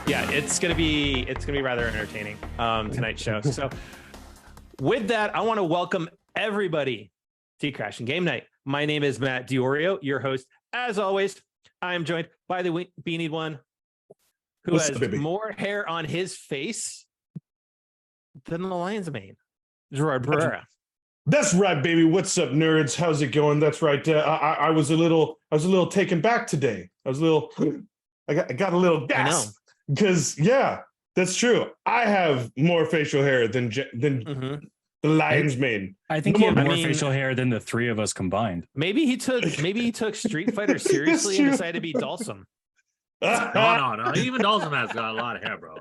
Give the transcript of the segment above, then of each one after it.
Yeah, it's gonna be rather entertaining tonight's show. So with that, I want to welcome everybody to Crash and Game Night. My name is Matt Diorio, your host. As always, I am joined by the beanie one who What's has up, baby? more hair on his face than the lion's mane, Gerard Barrera. That's right, baby. What's up, nerds? How's it going? That's right. I was a little taken back today. I got a little gas because that's true. I have more facial hair than the lion's mane. I think you have more facial hair than the three of us combined. Maybe he took Street Fighter seriously and decided to be Dawson. No. Even Dawson has got a lot of hair, bro.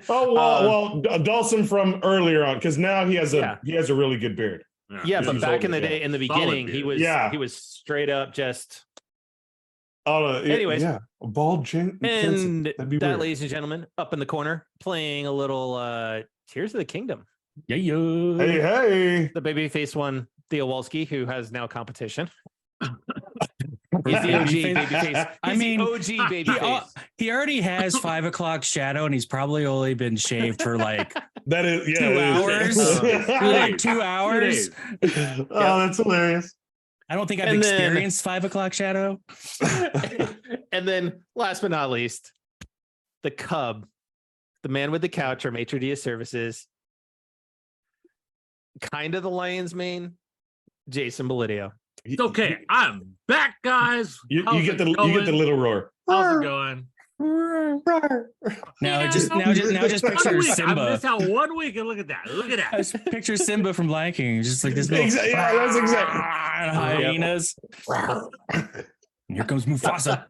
Well, Dawson from earlier on, because now he has a really good beard. Yeah, but back in the day, in the beginning, he was straight up just. Anyways, a bald chin. And that, ladies and gentlemen, up in the corner, playing a little Tears of the Kingdom. Yeah. Hey. The babyface one, Theo Walski, who has now competition. He's the OG babyface. The OG babyface. He already has 5 o'clock shadow, and he's probably only been shaved for like 2 hours. 2 hours. Oh, that's hilarious. I don't think I've experienced 5 o'clock shadow. And then, last but not least, the Cub, the man with the couch, or maitre d' services, kind of the lion's mane, Jason Belidio. It's okay. I'm back, guys. You get the little roar. How's it going? Now just picture Simba. I missed out 1 week and look at that. Just picture Simba from Lion King, just like this little that's exactly. hyenas. Here comes Mufasa.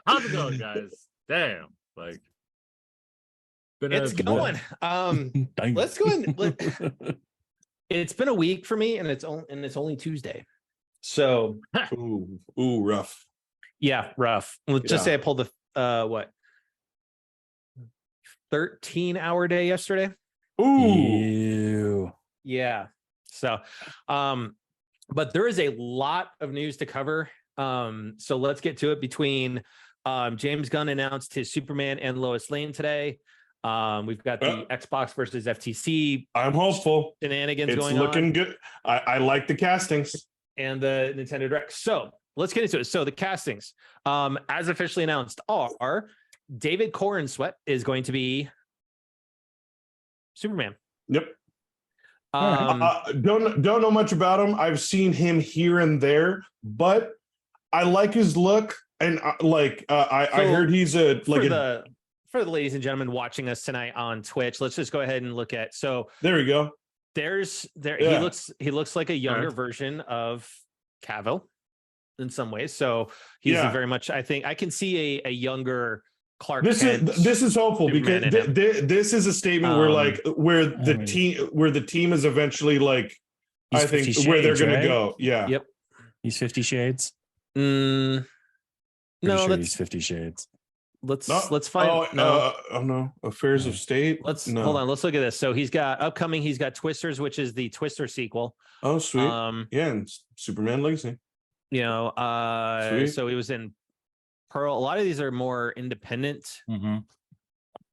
How's it going, guys? Damn, like it's going. Let's go in. It's been a week for me, and it's only Tuesday. So ooh, rough. Yeah, rough. Let's just say I pulled the 13-hour day yesterday. Ooh. Yeah. So but there is a lot of news to cover. So let's get to it. Between James Gunn announced his Superman and Lois Lane today. We've got the Xbox versus FTC. I'm hopeful. Shenanigans it's going on. It's looking good. I like the castings. And the Nintendo Direct. So let's get into it. So the castings, as officially announced, are David Corenswet is going to be Superman. Yep. Don't know much about him. I've seen him here and there, but I like his look, and I heard he's for the ladies and gentlemen watching us tonight on Twitch. Let's just go ahead and look at. So there we go. He looks like a younger version of Cavill in some ways. So he's very much. I think I can see a younger Clark. This is hopeful Superman because this is a statement where the team is eventually I think where they're going to go. Yeah. Yep. He's 50 Shades. No, he's 50 Shades. Let's find. No. Affairs of State. Hold on. Let's look at this. So he's got Twisters, which is the Twister sequel. Oh, sweet. And Superman Legacy. So he was in Pearl. A lot of these are more independent. Mm-hmm.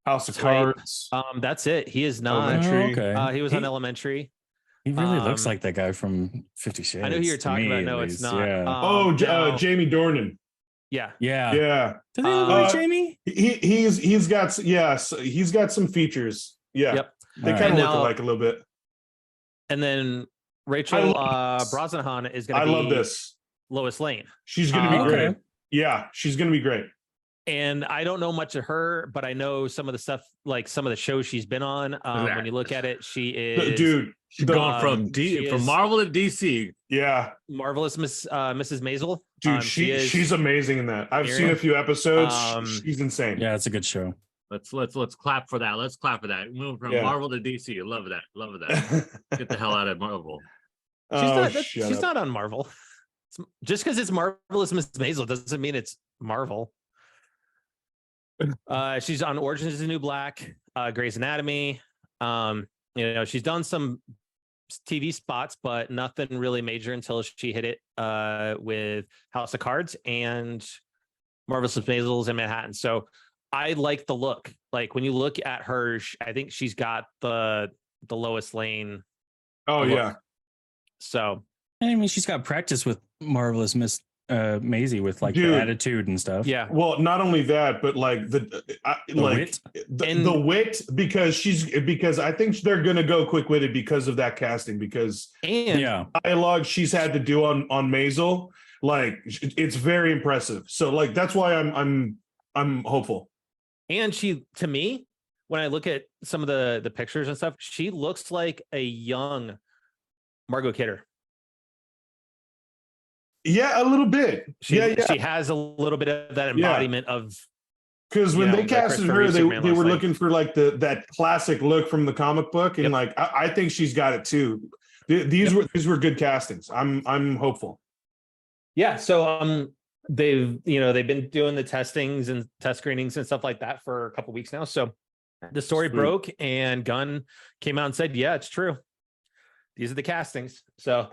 House of Cards. That's it. He is not. Okay. He was on Elementary. He really looks like that guy from 50 Shades. I know who you're talking about. No, it's not. Yeah. Jamie Dornan. Yeah. Does he look like Jamie? He's got some features. Yeah. Yep. They kind of look alike a little bit. And then Rachel Brosnahan is going to be. I love this. Lois Lane. She's going to be great. Yeah, she's going to be great. And I don't know much of her, but I know some of the stuff, like some of the shows she's been on. When you look at it, she is. Dude, she's going from Marvel to DC. Yeah. Marvelous Mrs. Maisel. Dude, she's amazing in that. I've seen a few episodes. She's insane. Yeah, it's a good show. Let's clap for that. Let's clap for that. Moving from Marvel to DC. Love that. Get the hell out of Marvel. She's not on Marvel. Just because it's Marvelous Mrs. Maisel doesn't mean it's Marvel. She's on Orange Is the New Black, Grey's Anatomy. She's done some TV spots, but nothing really major until she hit it with House of Cards and Marvelous Maisels in Manhattan. So I like the look. Like when you look at her, I think she's got the Lois Lane. Oh look. yeah. So I mean, she's got practice with Marvelous Miss Maisie with like Dude. the attitude and stuff. yeah, Well, not only that, but like the wit? the wit, because I think they're gonna go quick-witted because of that casting, because and Yeah. dialogue she's had to do on Maisel, like it's very impressive. So like that's why I'm hopeful. and she, to me, when I look at some of the pictures and stuff, she looks like a young Margot Kidder. Yeah, a little bit. She yeah. she has a little bit of that embodiment of Because when they the casted Christopher her, Reeve they Superman were looks like. looking for like that classic look from the comic book, and Yep. like I think she's got it too. These were good castings. I'm hopeful. Yeah, so they've been doing the testings and test screenings and stuff like that for a couple weeks now. So the story Sweet. broke and Gunn came out and said, yeah, it's true. These are the castings. So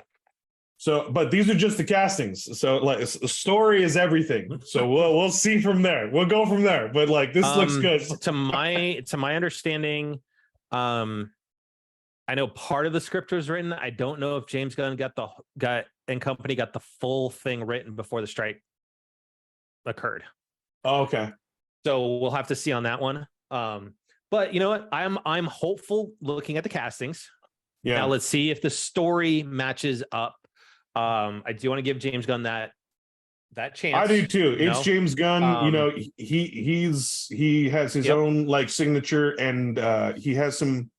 But these are just the castings. So like the story is everything. So we'll see from there. We'll go from there. But like this looks good. to my understanding, I know part of the script was written. I don't know if James Gunn got the full thing written before the strike occurred. Oh, okay. So we'll have to see on that one. But you know what? I'm hopeful looking at the castings. Yeah. Now let's see if the story matches up. I do want to give James Gunn that chance. I do too. It's James Gunn. He has his own like signature, and he has some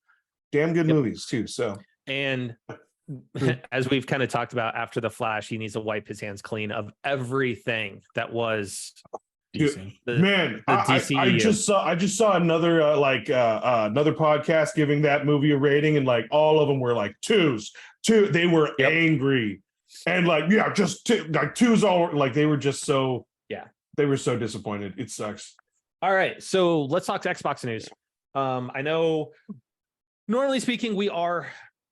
damn good movies too. So and as we've kind of talked about after the Flash, he needs to wipe his hands clean of everything that was Decent. Man, the I just saw another another podcast giving that movie a rating, and like all of them were like twos. They were angry, and like just twos all like they were just so they were so disappointed. It sucks. All right, so let's talk to Xbox news. I know, normally speaking, we are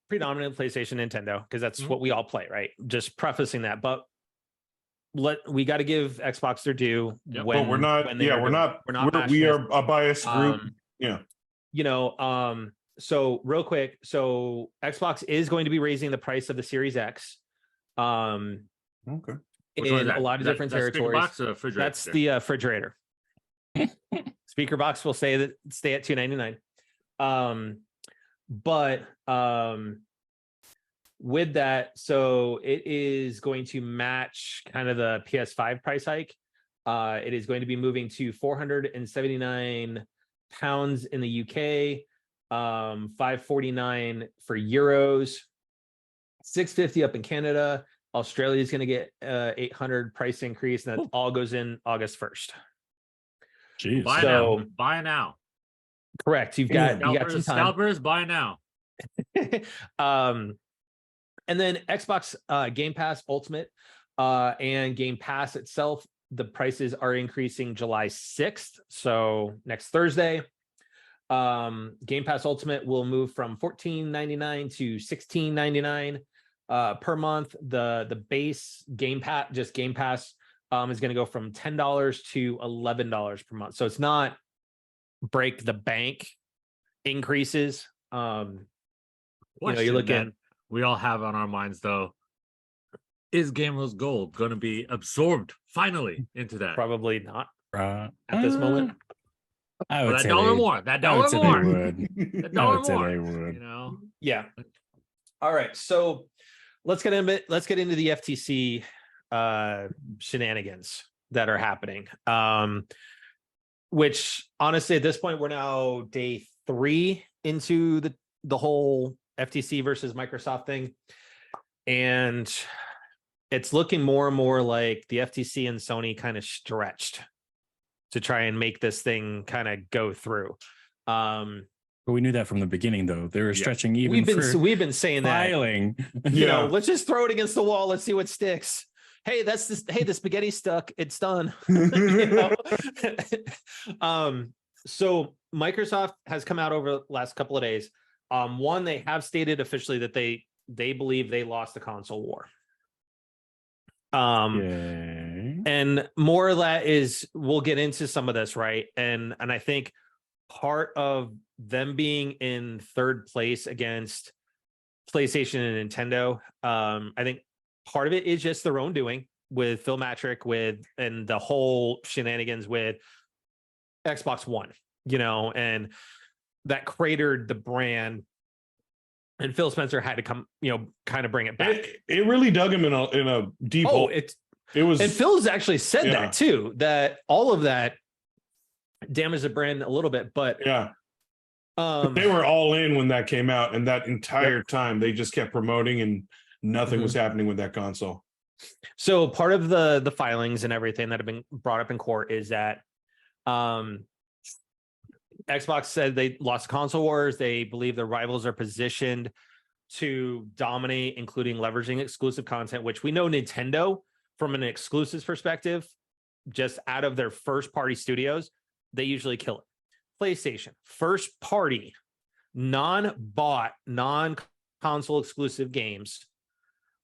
predominant PlayStation, Nintendo, because that's what we all play, right? Just prefacing that, but we got to give Xbox their due. But we're not. We are a biased group. So real quick, so Xbox is going to be raising the price of the Series X. Okay. In a lot of different territories. Box or refrigerator? That's the refrigerator. Speaker box will stay at $299. But with that, so it is going to match kind of the PS5 price hike. It is going to be moving to £479 in the UK, $549 for euros, $650 up in Canada. Australia is going to get 800 price increase, and that all goes in August 1st. Jeez. Buy now. Correct. You got some time. Scalpers, buy now. And then Xbox Game Pass Ultimate and Game Pass itself, the prices are increasing July 6th. So next Thursday. Game Pass Ultimate will move from $14.99 to $16.99 per month. The base Game Pass, just Game Pass, is going to go from $10 to $11 per month. So it's not break the bank increases. You're looking. We all have on our minds though. Is Gamers Gold going to be absorbed finally into that? Probably not at this moment. I would say $1 more. That $1 more. That $1 more. They would. Yeah. All right. So let's get into the FTC shenanigans that are happening. Which honestly, at this point, we're now day 3 into the whole FTC versus Microsoft thing, and it's looking more and more like the FTC and Sony kind of stretched to try and make this thing kind of go through. But we knew that from the beginning, though. They were stretching even. We've been saying filing. That. Let's just throw it against the wall. Let's see what sticks. Hey, the spaghetti stuck. It's done. So Microsoft has come out over the last couple of days. One, they have stated officially that they they believe they lost the console war. Okay. And more of that is, we'll get into some of this, right? And I think part of them being in third place against PlayStation and Nintendo, I think part of it is just their own doing with Phil Matrick and the whole shenanigans with Xbox One, and that cratered the brand. And Phil Spencer had to come, kind of bring it back. It really dug him in a deep hole. It was, and Phil's actually said that too, that all of that damaged the brand a little bit, but they were all in when that came out, and that entire time they just kept promoting, and nothing was happening with that console. So part of the filings and everything that have been brought up in court is that Xbox said they lost console wars. They believe their rivals are positioned to dominate, including leveraging exclusive content, which we know Nintendo, from an exclusives perspective, just out of their first party studios, they usually kill it. PlayStation, first party, non-bought, non-console exclusive games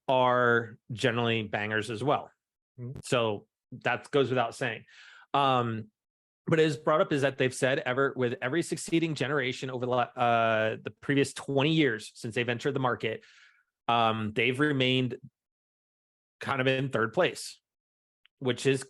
are generally bangers as well. So that goes without saying. But it is brought up is that they've said with every succeeding generation over the previous 20 years since they've entered the market, they've remained kind of in third place, which is,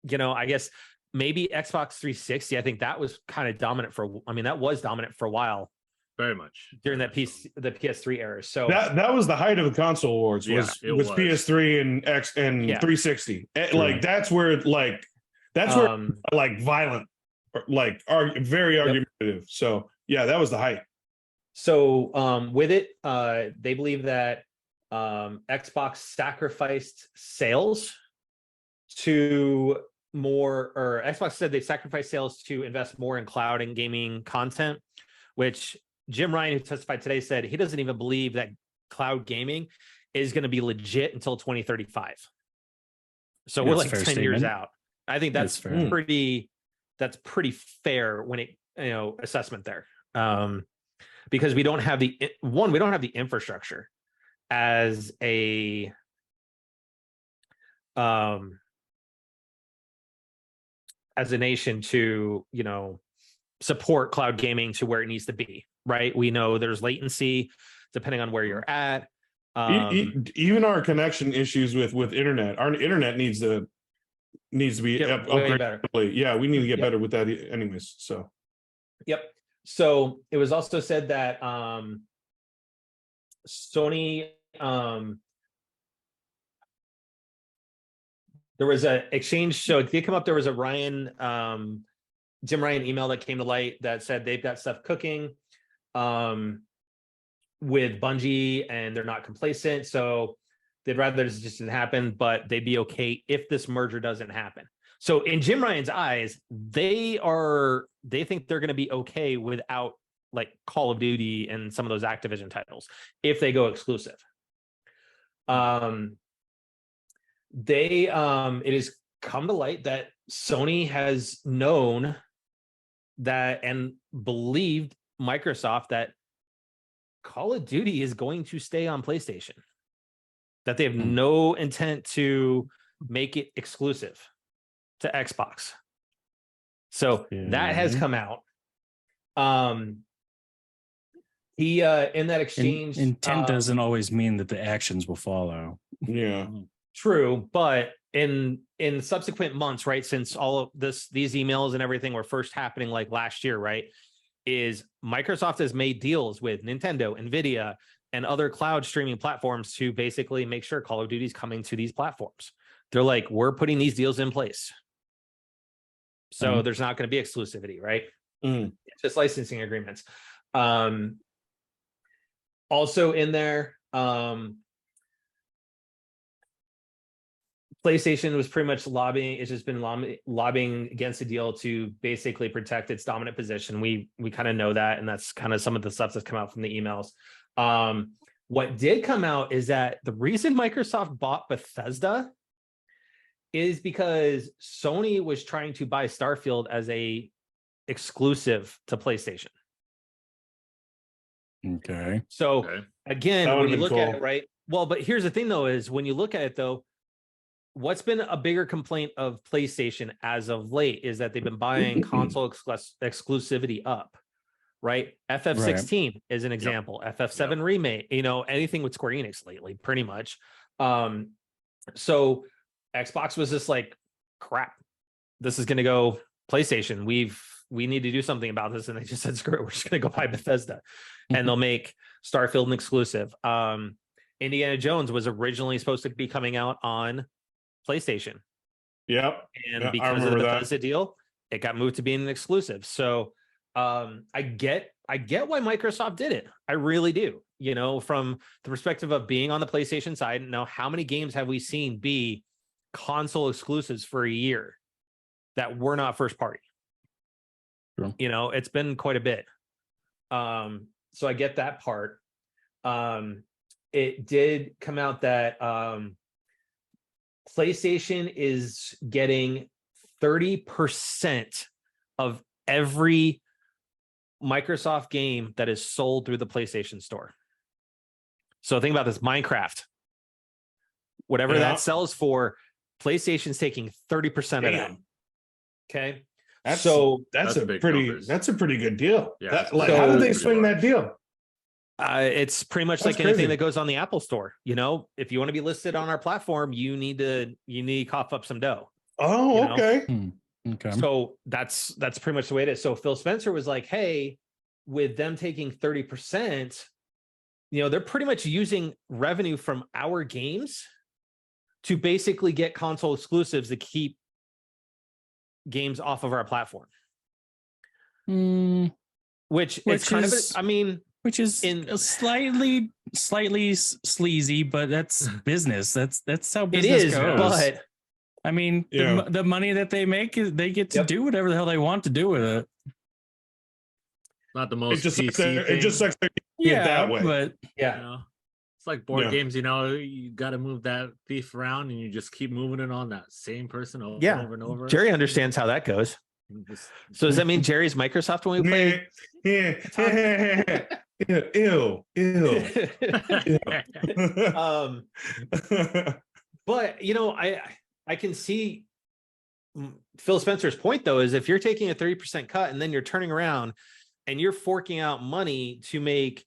I guess maybe Xbox 360. I think that was kind of dominant that was dominant for a while. Very much during the PS3 era. So that was the height of the console wars was PS3 and 360. Like that's where violent, very argumentative. So that was the height. So with it, they believe that Xbox sacrificed sales to Xbox said they sacrificed sales to invest more in cloud and gaming content, which Jim Ryan, who testified today, said he doesn't even believe that cloud gaming is going to be legit until 2035. So we're like 10 years out. I think that's pretty fair when assessment there. Because we don't have the infrastructure as a nation to, support cloud gaming to where it needs to be, right? We know there's latency depending on where you're at. Even our connection issues with internet, our internet needs to be upgraded better. Yeah, we need to get better with that anyways. So so it was also said that Sony there was an exchange. So it did come up. There was a Jim Ryan email that came to light that said they've got stuff cooking with Bungie and they're not complacent. So they'd rather this just didn't happen, but they'd be okay if this merger doesn't happen. So in Jim Ryan's eyes, they think they're going to be okay without like Call of Duty and some of those Activision titles if they go exclusive. It has come to light that Sony has known that and believed Microsoft that Call of Duty is going to stay on PlayStation, that they have no intent to make it exclusive to Xbox. So that has come out. He in that exchange, intent doesn't always mean that the actions will follow. Yeah, true, but in subsequent months, right, since all of these emails and everything were first happening like last year, right, is Microsoft has made deals with Nintendo, Nvidia, and other cloud streaming platforms to basically make sure Call of Duty is coming to these platforms. They're like, we're putting these deals in place. So there's not going to be exclusivity, right? It's just licensing agreements. Also in there, PlayStation was pretty much lobbying. It's just been lobbying against the deal to basically protect its dominant position. We kind of know that, and that's kind of some of the stuff that's come out from the emails. What did come out is that the reason Microsoft bought Bethesda is because Sony was trying to buy Starfield as a exclusive to PlayStation. Okay. So Okay. again, That when would've you been look at cool. it, right? Well, but here's the thing though, is when you look at it though, what's been a bigger complaint of PlayStation as of late is that they've been buying console exclusivity up, right? FF16 is an example. FF7 remake, anything with Square Enix lately, pretty much. So Xbox was just like, crap, this is going to go PlayStation. We need to do something about this. And they just said, screw it, we're just going to go buy Bethesda and they'll make Starfield an exclusive. Indiana Jones was originally supposed to be coming out on PlayStation. Yep. And Yeah, because of the Bethesda deal, it got moved to being an exclusive. So I get why Microsoft did it. I really do. From the perspective of being on the PlayStation side, now how many games have we seen be console exclusives for a year that were not first party? Sure. It's been quite a bit. So I get that part. It did come out that PlayStation is getting 30% of every Microsoft game that is sold through the PlayStation Store. So think about this: Minecraft, whatever that sells for, PlayStation's taking 30% of that. Okay, that's a pretty good deal. Yeah. How did they swing that deal? It's pretty much That's like anything crazy. that goes on the Apple Store. If you want to be listed on our platform, you need to cough up some dough. Oh, okay. Okay. So that's pretty much the way it is. So Phil Spencer was like, hey, with them taking 30%, they're pretty much using revenue from our games to basically get console exclusives to keep games off of our platform. Which is kind of, which is slightly sleazy, but that's business. That's how business goes. But I mean, the money that they make, they get to do whatever the hell they want to do with it. Not the most. It just sucks that way. But it's like board games. You got to move that thief around, and you just keep moving it on that same person over and over. Jerry understands how that goes. So does that mean Jerry's Microsoft when we play? Ew. But I can see Phil Spencer's point though, is if you're taking a 30% cut and then you're turning around and you're forking out money to make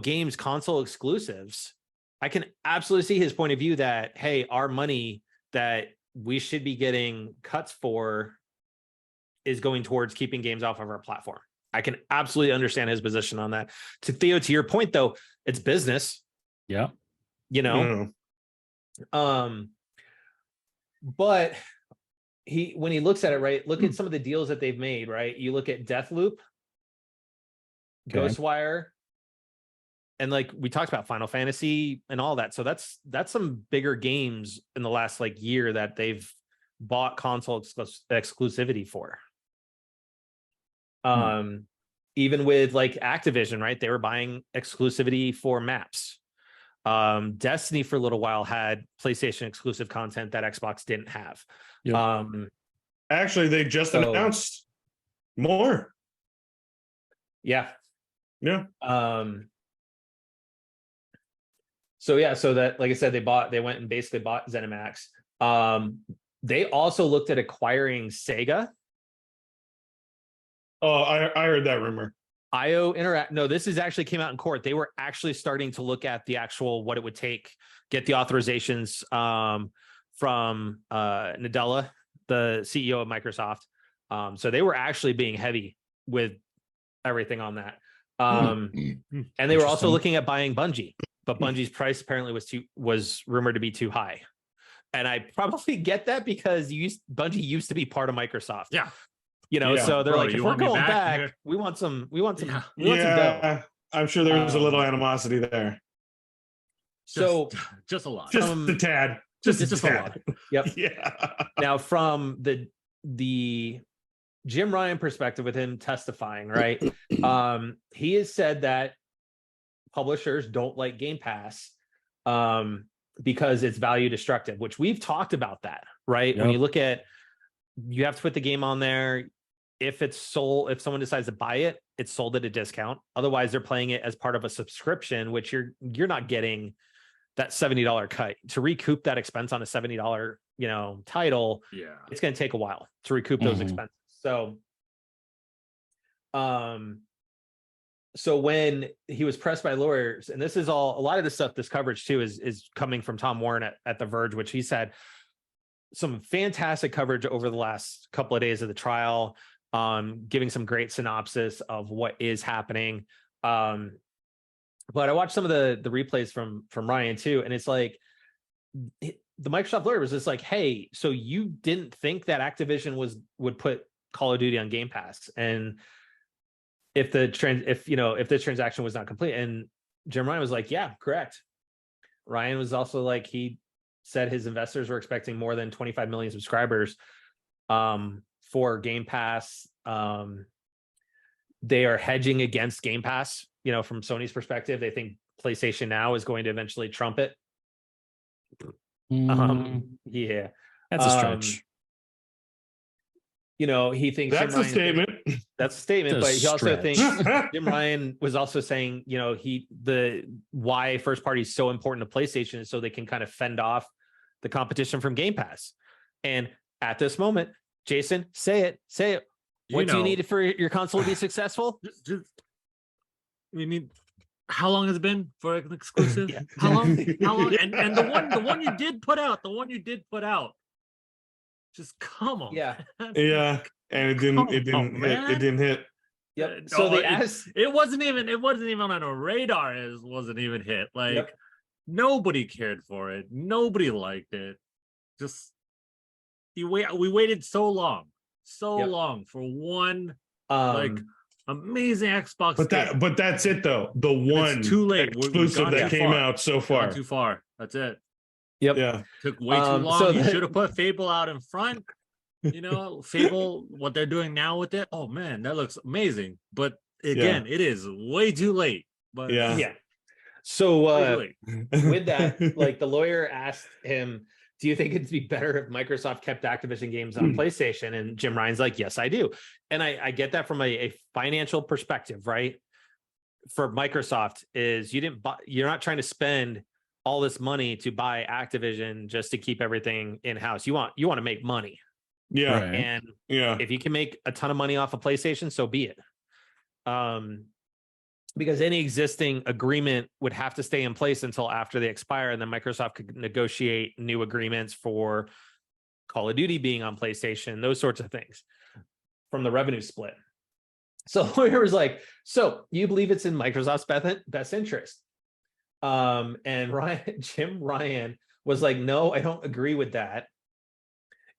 games console exclusives, I can absolutely see his point of view that, hey, our money that we should be getting cuts for is going towards keeping games off of our platform. I can absolutely understand his position on that. To Theo, to your point though, it's business. Yeah. But when he looks at it, right, look at some of the deals that they've made, right? You look at Deathloop, Ghostwire, and like we talked about Final Fantasy and all that. So that's some bigger games in the last year that they've bought console exclusivity for. Even with Activision, right? They were buying exclusivity for maps. Destiny for a little while had PlayStation exclusive content that Xbox didn't have. Actually, they just announced more. Yeah. So that, like I said, they went and basically bought ZeniMax. They also looked at acquiring Sega. Oh, I heard that rumor. IO Interact. No, this is actually came out in court. They were actually starting to look at the actual what it would take, get the authorizations from Nadella, the CEO of Microsoft. So they were actually being heavy with everything on that. And they were also looking at buying Bungie, but Bungie's price apparently was rumored to be too high. And I probably get that because Bungie used to be part of Microsoft. Yeah. So they're like, if we're going back, here? we want some dough. I'm sure there's a little animosity there. Just a lot. Just a tad. Just a tad. Yep. Yeah. Now, from the Jim Ryan perspective, with him testifying, right? He has said that publishers don't like Game Pass because it's value destructive, which we've talked about that, right? Yep. When you look at, you have to put the game on there. If it's sold, if someone decides to buy it, it's sold at a discount. Otherwise, they're playing it as part of a subscription, which you're not getting that $70 cut. To recoup that expense on a $70, title, it's going to take a while to recoup those expenses. So when he was pressed by lawyers, and this is a lot of this stuff, this coverage too is coming from Tom Warren at The Verge, which he said some fantastic coverage over the last couple of days of the trial, giving some great synopsis of what is happening. But I watched some of the replays from Ryan too, and it's like the Microsoft lawyer was just like, "Hey, so you didn't think that Activision would put Call of Duty on Game Pass, and if this transaction was not complete?" And Jim Ryan was like, "Yeah, correct." Ryan was also like, he said his investors were expecting more than 25 million subscribers for Game Pass. They are hedging against Game Pass. From Sony's perspective, they think PlayStation Now is going to eventually trump it. Yeah, that's a stretch. He thinks that's a statement. That's a statement, but he also thinks Jim Ryan was also saying, why first party is so important to PlayStation is so they can kind of fend off the competition from Game Pass. And at this moment, Jason, say it. What do you need for your console to be successul? We need. How long has it been for an exclusive? Yeah. How long? And the one you did put out. Just come on. Yeah. Yeah. And it didn't hit. Yep. So they asked. It wasn't even on a radar. It wasn't even hit. Like nobody cared for it. Nobody liked it. Just we waited so long for one amazing Xbox game. But that's it though. The one it's too late. Exclusive that came out so far. Too far. That's it. Yep. Yeah. Took way too long. So you should have put Fable out in front. Fable, what they're doing now with it. Oh man, that looks amazing. But again, it is way too late. But yeah. So with that, like the lawyer asked him, do you think it'd be better if Microsoft kept Activision games on PlayStation? And Jim Ryan's like, yes, I do. And I get that from a financial perspective, right? For Microsoft is you're not trying to spend all this money to buy Activision just to keep everything in-house. You want to make money. Yeah. Right. And if you can make a ton of money off of PlayStation, so be it. Because any existing agreement would have to stay in place until after they expire, and then Microsoft could negotiate new agreements for Call of Duty being on PlayStation, those sorts of things from the revenue split. So the lawyer was like, so you believe it's in Microsoft's best interest? And Jim Ryan was like, no, I don't agree with that.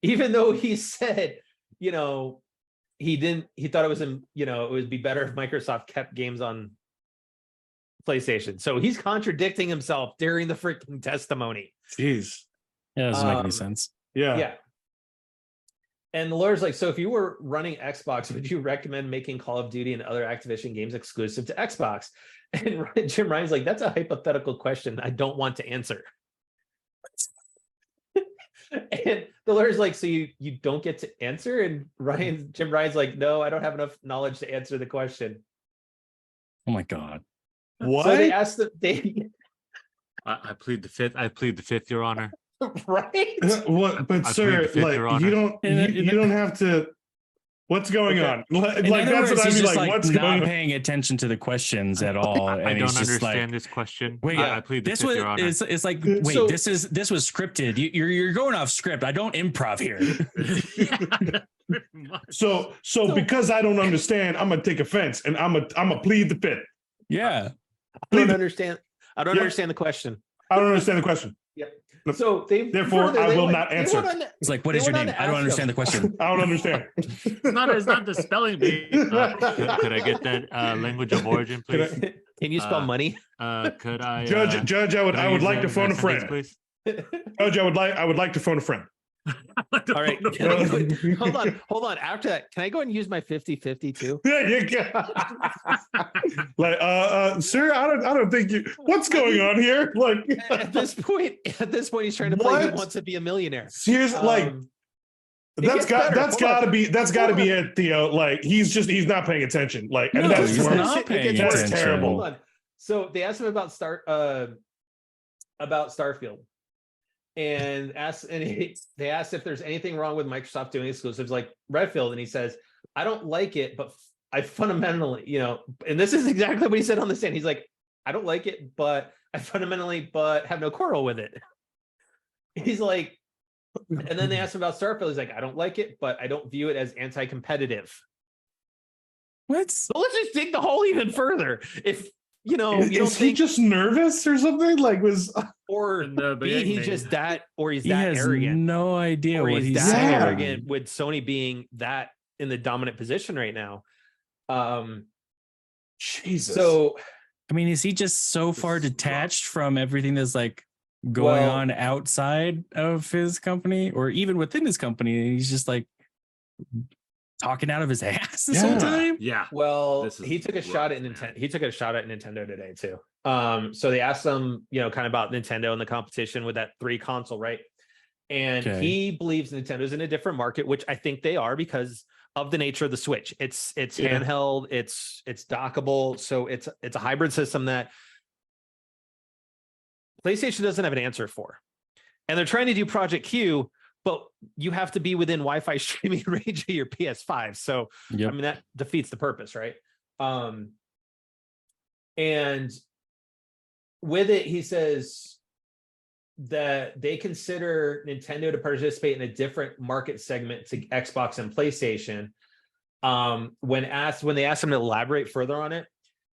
Even though he said, he thought it was it would be better if Microsoft kept games on PlayStation. So he's contradicting himself during the freaking testimony. Jeez. Yeah, that doesn't make any sense. Yeah. And the lawyer's like, so if you were running Xbox, would you recommend making Call of Duty and other Activision games exclusive to Xbox? And Jim Ryan's like, that's a hypothetical question I don't want to answer. And the lawyer's like, so you don't get to answer? And Jim Ryan's like, no, I don't have enough knowledge to answer the question. Oh my God. What? So they asked I plead the fifth, Your Honor. Right? What? But sir, like you don't have to. What's going on? Like that's what I mean. Like what's going on? Not paying attention to the questions at all. I don't understand this question. Wait, I plead the fifth, Your Honor. It's like wait, this was scripted. You're going off script. I don't improv here. So because I don't understand, I'm gonna take offense and I'm gonna plead the fifth. Yeah. I don't understand the question. I don't understand the question. Yep. So therefore I will not answer. It's like, what is your name? I don't understand the question. I don't understand. It's not the spelling bee. Could I get that language of origin, please? Can you spell money? Could I Judge, I would like to phone a friend. Please? Judge, I would like to phone a friend. All right. Hold on. After that, can I go and use my 50-50 too? Yeah, you can. Like, sir, I don't think you. What's going on here? Like, at this point, he's trying to play Who Wants to Be a Millionaire. Seriously, like, That's got to be it, Theo. Like he's not paying attention. Like No, that's he's worse. not paying That's attention. terrible. Hold on. So they asked him about Starfield, and they asked if there's anything wrong with Microsoft doing exclusives like Redfield, and he says, "I don't like it, but I fundamentally, and this is exactly what he said on the stand. He's like, I don't like it, but I fundamentally have no quarrel with it." He's like, and then they asked him about Starfield. He's like, I don't like it, but I don't view it as anti-competitive. What? So let's just dig the hole even further. If you don't is he think, just nervous or something? Like or In the B, he's beginning. just that, or he's He that has arrogant, no idea or what he's he's that saying. arrogant with Sony being that in the dominant position right now. Jesus. So I mean, is he just so far detached from everything that's like going on outside of his company or even within his company? He's just like talking out of his ass this whole time. Yeah. he took a shot at Nintendo. He took a shot at Nintendo today too. So they asked him, kind of about Nintendo and the competition with that 3 console, right? And he believes Nintendo's in a different market, which I think they are because of the nature of the Switch. It's handheld, it's dockable, so it's a hybrid system that PlayStation doesn't have an answer for. And they're trying to do Project Q, but you have to be within Wi-Fi streaming range of your PS5. So I mean that defeats the purpose, right? And with it, he says that they consider Nintendo to participate in a different market segment to Xbox and PlayStation. When they asked him to elaborate further on it,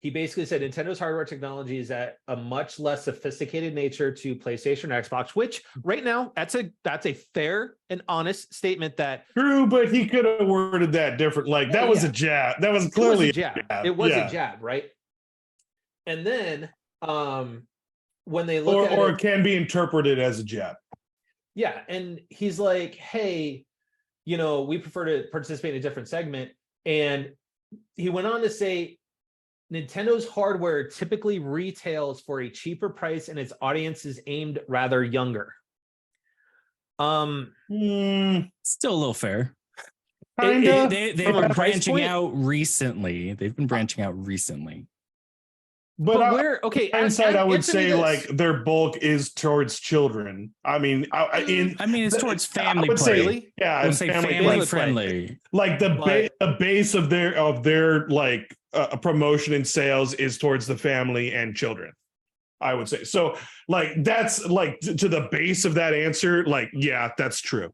he basically said Nintendo's hardware technology is at a much less sophisticated nature to PlayStation or Xbox, which right now that's a fair and honest statement. That true, but he could have worded that different. Like that was a jab. That was clearly a jab. It was a jab, right? And then when they look at it can be interpreted as a jab. Yeah, and he's like, hey, we prefer to participate in a different segment. And he went on to say Nintendo's hardware typically retails for a cheaper price and its audience is aimed rather younger. Still a little fair. They've been branching out recently. But inside, I would say like their bulk is towards children. I mean, it's towards family play. It's family friendly. Like the base of their like promotion and sales is towards the family and children. I would say so. Like that's like to the base of that answer. Like that's true.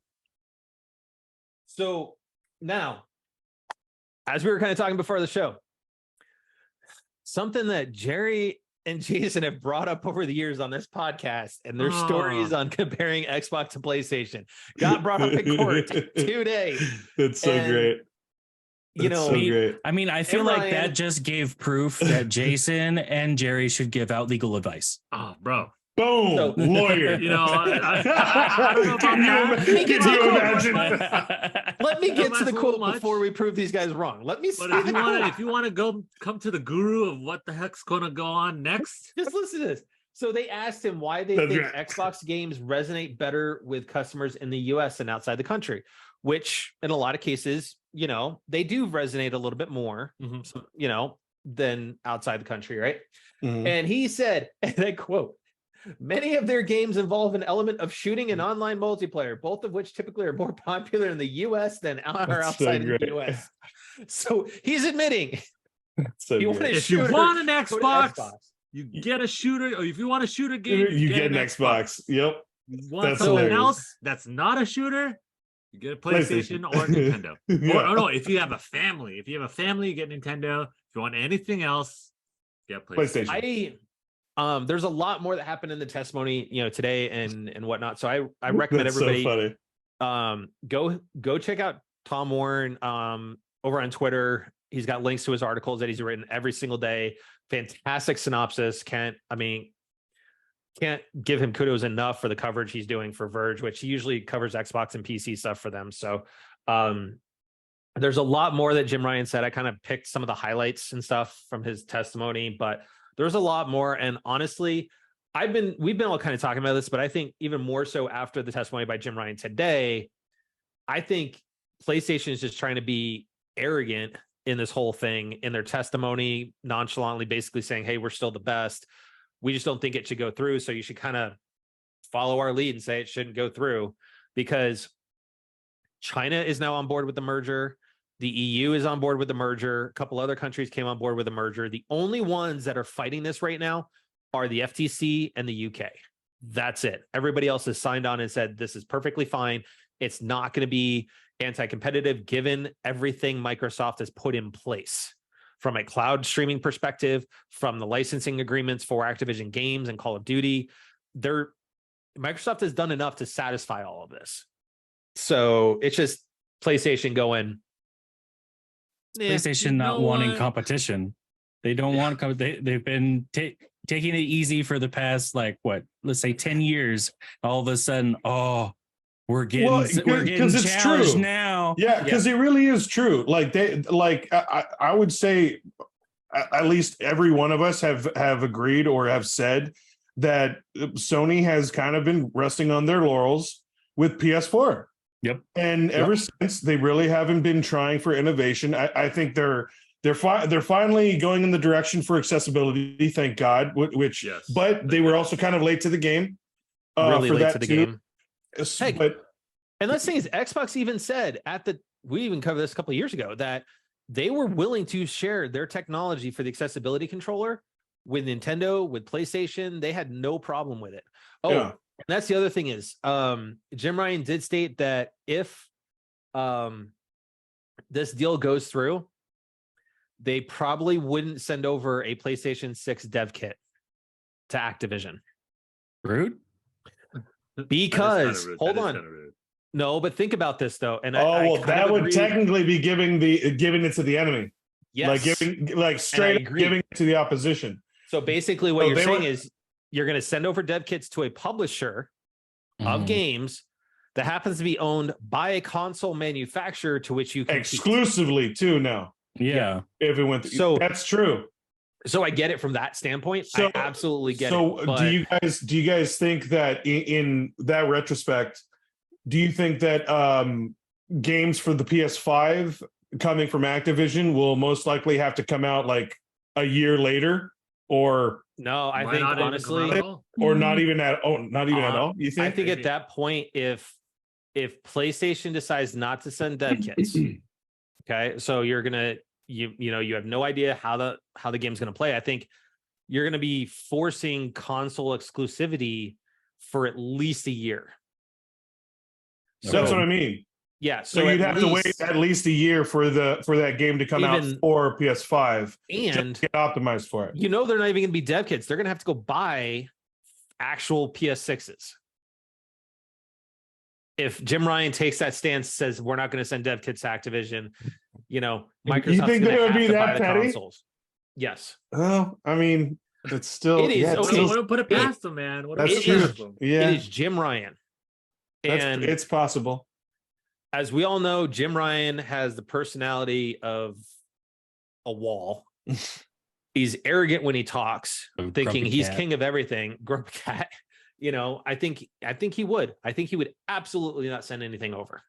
So now, as we were kind of talking before the show, something that Jerry and Jason have brought up over the years on this podcast and their stories on comparing Xbox to PlayStation got brought up in court today. That's so great. Great. I mean, I feel like that just gave proof that Jason and Jerry should give out legal advice. Oh, bro. Boom, lawyer. I don't know about that. Let me get to the quote before we prove these guys wrong. Let me. But if you want to come to the guru of what the heck's going to go on next, just listen to this. So they asked him why they think Xbox games resonate better with customers in the U.S. and outside the country, which in a lot of cases, they do resonate a little bit more, than outside the country, right? Mm-hmm. And he said, and I quote, many of their games involve an element of shooting and online multiplayer, both of which typically are more popular in the U.S. than outside of the U.S. So he's admitting, if you want an Xbox, you get a shooter, or if you want to shoot a game, you get an Xbox. Yep. You want something else that's not a shooter, you get a PlayStation or Nintendo. Or no, if you have a family, you get Nintendo. If you want anything else, get PlayStation. There's a lot more that happened in the testimony, today and whatnot. So I recommend everybody go check out Tom Warren over on Twitter. He's got links to his articles that he's written every single day. Fantastic synopsis. Can't give him kudos enough for the coverage he's doing for Verge, which he usually covers Xbox and PC stuff for them. So there's a lot more that Jim Ryan said. I kind of picked some of the highlights and stuff from his testimony, but there's a lot more. And honestly, we've been all kind of talking about this, but I think even more so after the testimony by Jim Ryan today, I think PlayStation is just trying to be arrogant in this whole thing, in their testimony, nonchalantly basically saying, hey, we're still the best. We just don't think it should go through. So you should kind of follow our lead and say it shouldn't go through, because China is now on board with the merger. The EU is on board with the merger. A couple other countries came on board with the merger. The only ones that are fighting this right now are the FTC and the UK. That's it. Everybody else has signed on and said, this is perfectly fine. It's not going to be anti-competitive given everything Microsoft has put in place from a cloud streaming perspective, from the licensing agreements for Activision games and Call of Duty. Microsoft has done enough to satisfy all of this. So it's just PlayStation going. PlayStation not wanting competition. They don't want they've been taking it easy for the past, like, what, let's say 10 years. All of a sudden, we're getting it's challenged true now. Yeah, because it really is true. Like I would say at least every one of us have agreed or have said that Sony has kind of been resting on their laurels with PS4. Yep. And ever since, they really haven't been trying for innovation. I think they're finally going in the direction for accessibility, thank God, which Yes. But they were also kind of late to the game. Really for late that to the too. game. Hey, but and let's say Xbox even said we even covered this a couple of years ago, that they were willing to share their technology for the accessibility controller with Nintendo, with PlayStation. They had no problem with it. And that's the other thing is, Jim Ryan did state that if this deal goes through, they probably wouldn't send over a PlayStation 6 dev kit to Activision. Rude. Because hold on. No, but think about this though. And that would technically be giving it to the enemy. Yes. Straight up giving it to the opposition. So basically what you're saying is you're going to send over dev kits to a publisher of games that happens to be owned by a console manufacturer to which you can exclusively too now. Yeah. If it went that's true. So I get it from that standpoint. I absolutely get it. So do you guys think that in that retrospect, do you think that games for the PS5 coming from Activision will most likely have to come out like a year later, or no? I think honestly, or not even at all. You think? I think at that point, if PlayStation decides not to send dev kits, okay, so you're gonna you have no idea how the game's gonna play. I think you're gonna be forcing console exclusivity for at least a year. So that's what I mean. Yeah. So you'd have to wait at least a year for that game to come out for PS5 and get optimized for it. They're not even going to be dev kits. They're going to have to go buy actual PS6s. If Jim Ryan takes that stance, says we're not going to send dev kits to Activision, Microsoft's you think they're going to be that petty? Consoles. Yes. Well, I mean, it's still. It is. I wouldn't put it past them, man. That's true. Yeah. It is Jim Ryan. And it's possible. As we all know, Jim Ryan has the personality of a wall. He's arrogant when he talks, thinking he's king of everything. Grumpy cat. I think he would. I think he would absolutely not send anything over.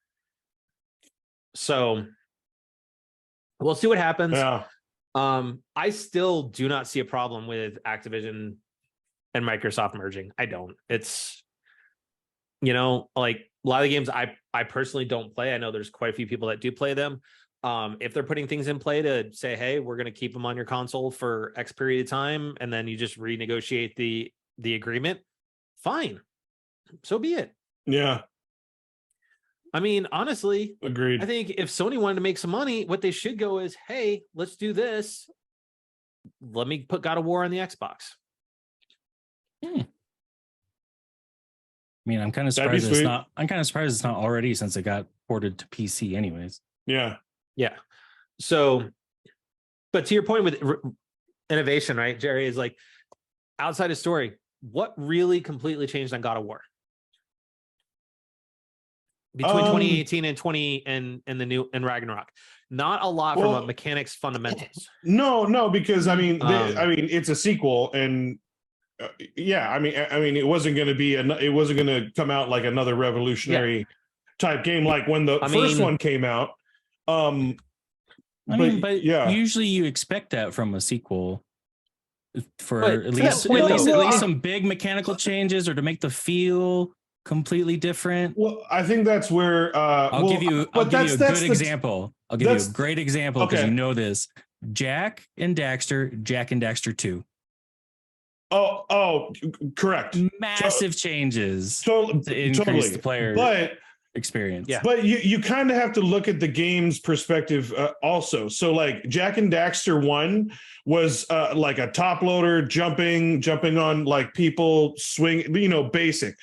So we'll see what happens. Yeah. I still do not see a problem with Activision and Microsoft merging. I don't. It's like a lot of the games I personally don't play. I know there's quite a few people that do play them. If they're putting things in play to say, hey, we're going to keep them on your console for X period of time, and then you just renegotiate the agreement, fine. So be it. Yeah. I mean, honestly, agreed. I think if Sony wanted to make some money, what they should go is, hey, let's do this. Let me put God of War on the Xbox. I mean, I'm kind of surprised it's not. I'm kind of surprised it's not already, since it got ported to PC, anyways. Yeah. So, but to your point with innovation, right, Jerry, is like outside of story. What really completely changed on God of War between 2018 and the new and Ragnarok? Not a lot from a mechanics fundamentals. No, because I mean, it's a sequel, and I mean, it wasn't going to come out like another revolutionary type game, like when the first one came out. But yeah, usually you expect that from a sequel for But at to that least point, at though, least some big mechanical changes or to make the feel completely different. well, I think that's where I'll give you a good example. I'll give you a great example because okay. you know this. Jack and Daxter 2. Oh, correct. Massive changes to increase totally. the player But experience. Yeah. But you kind of have to look at the game's perspective also. So like Jack and Daxter 1 was like a top loader jumping on like people, swing, basic.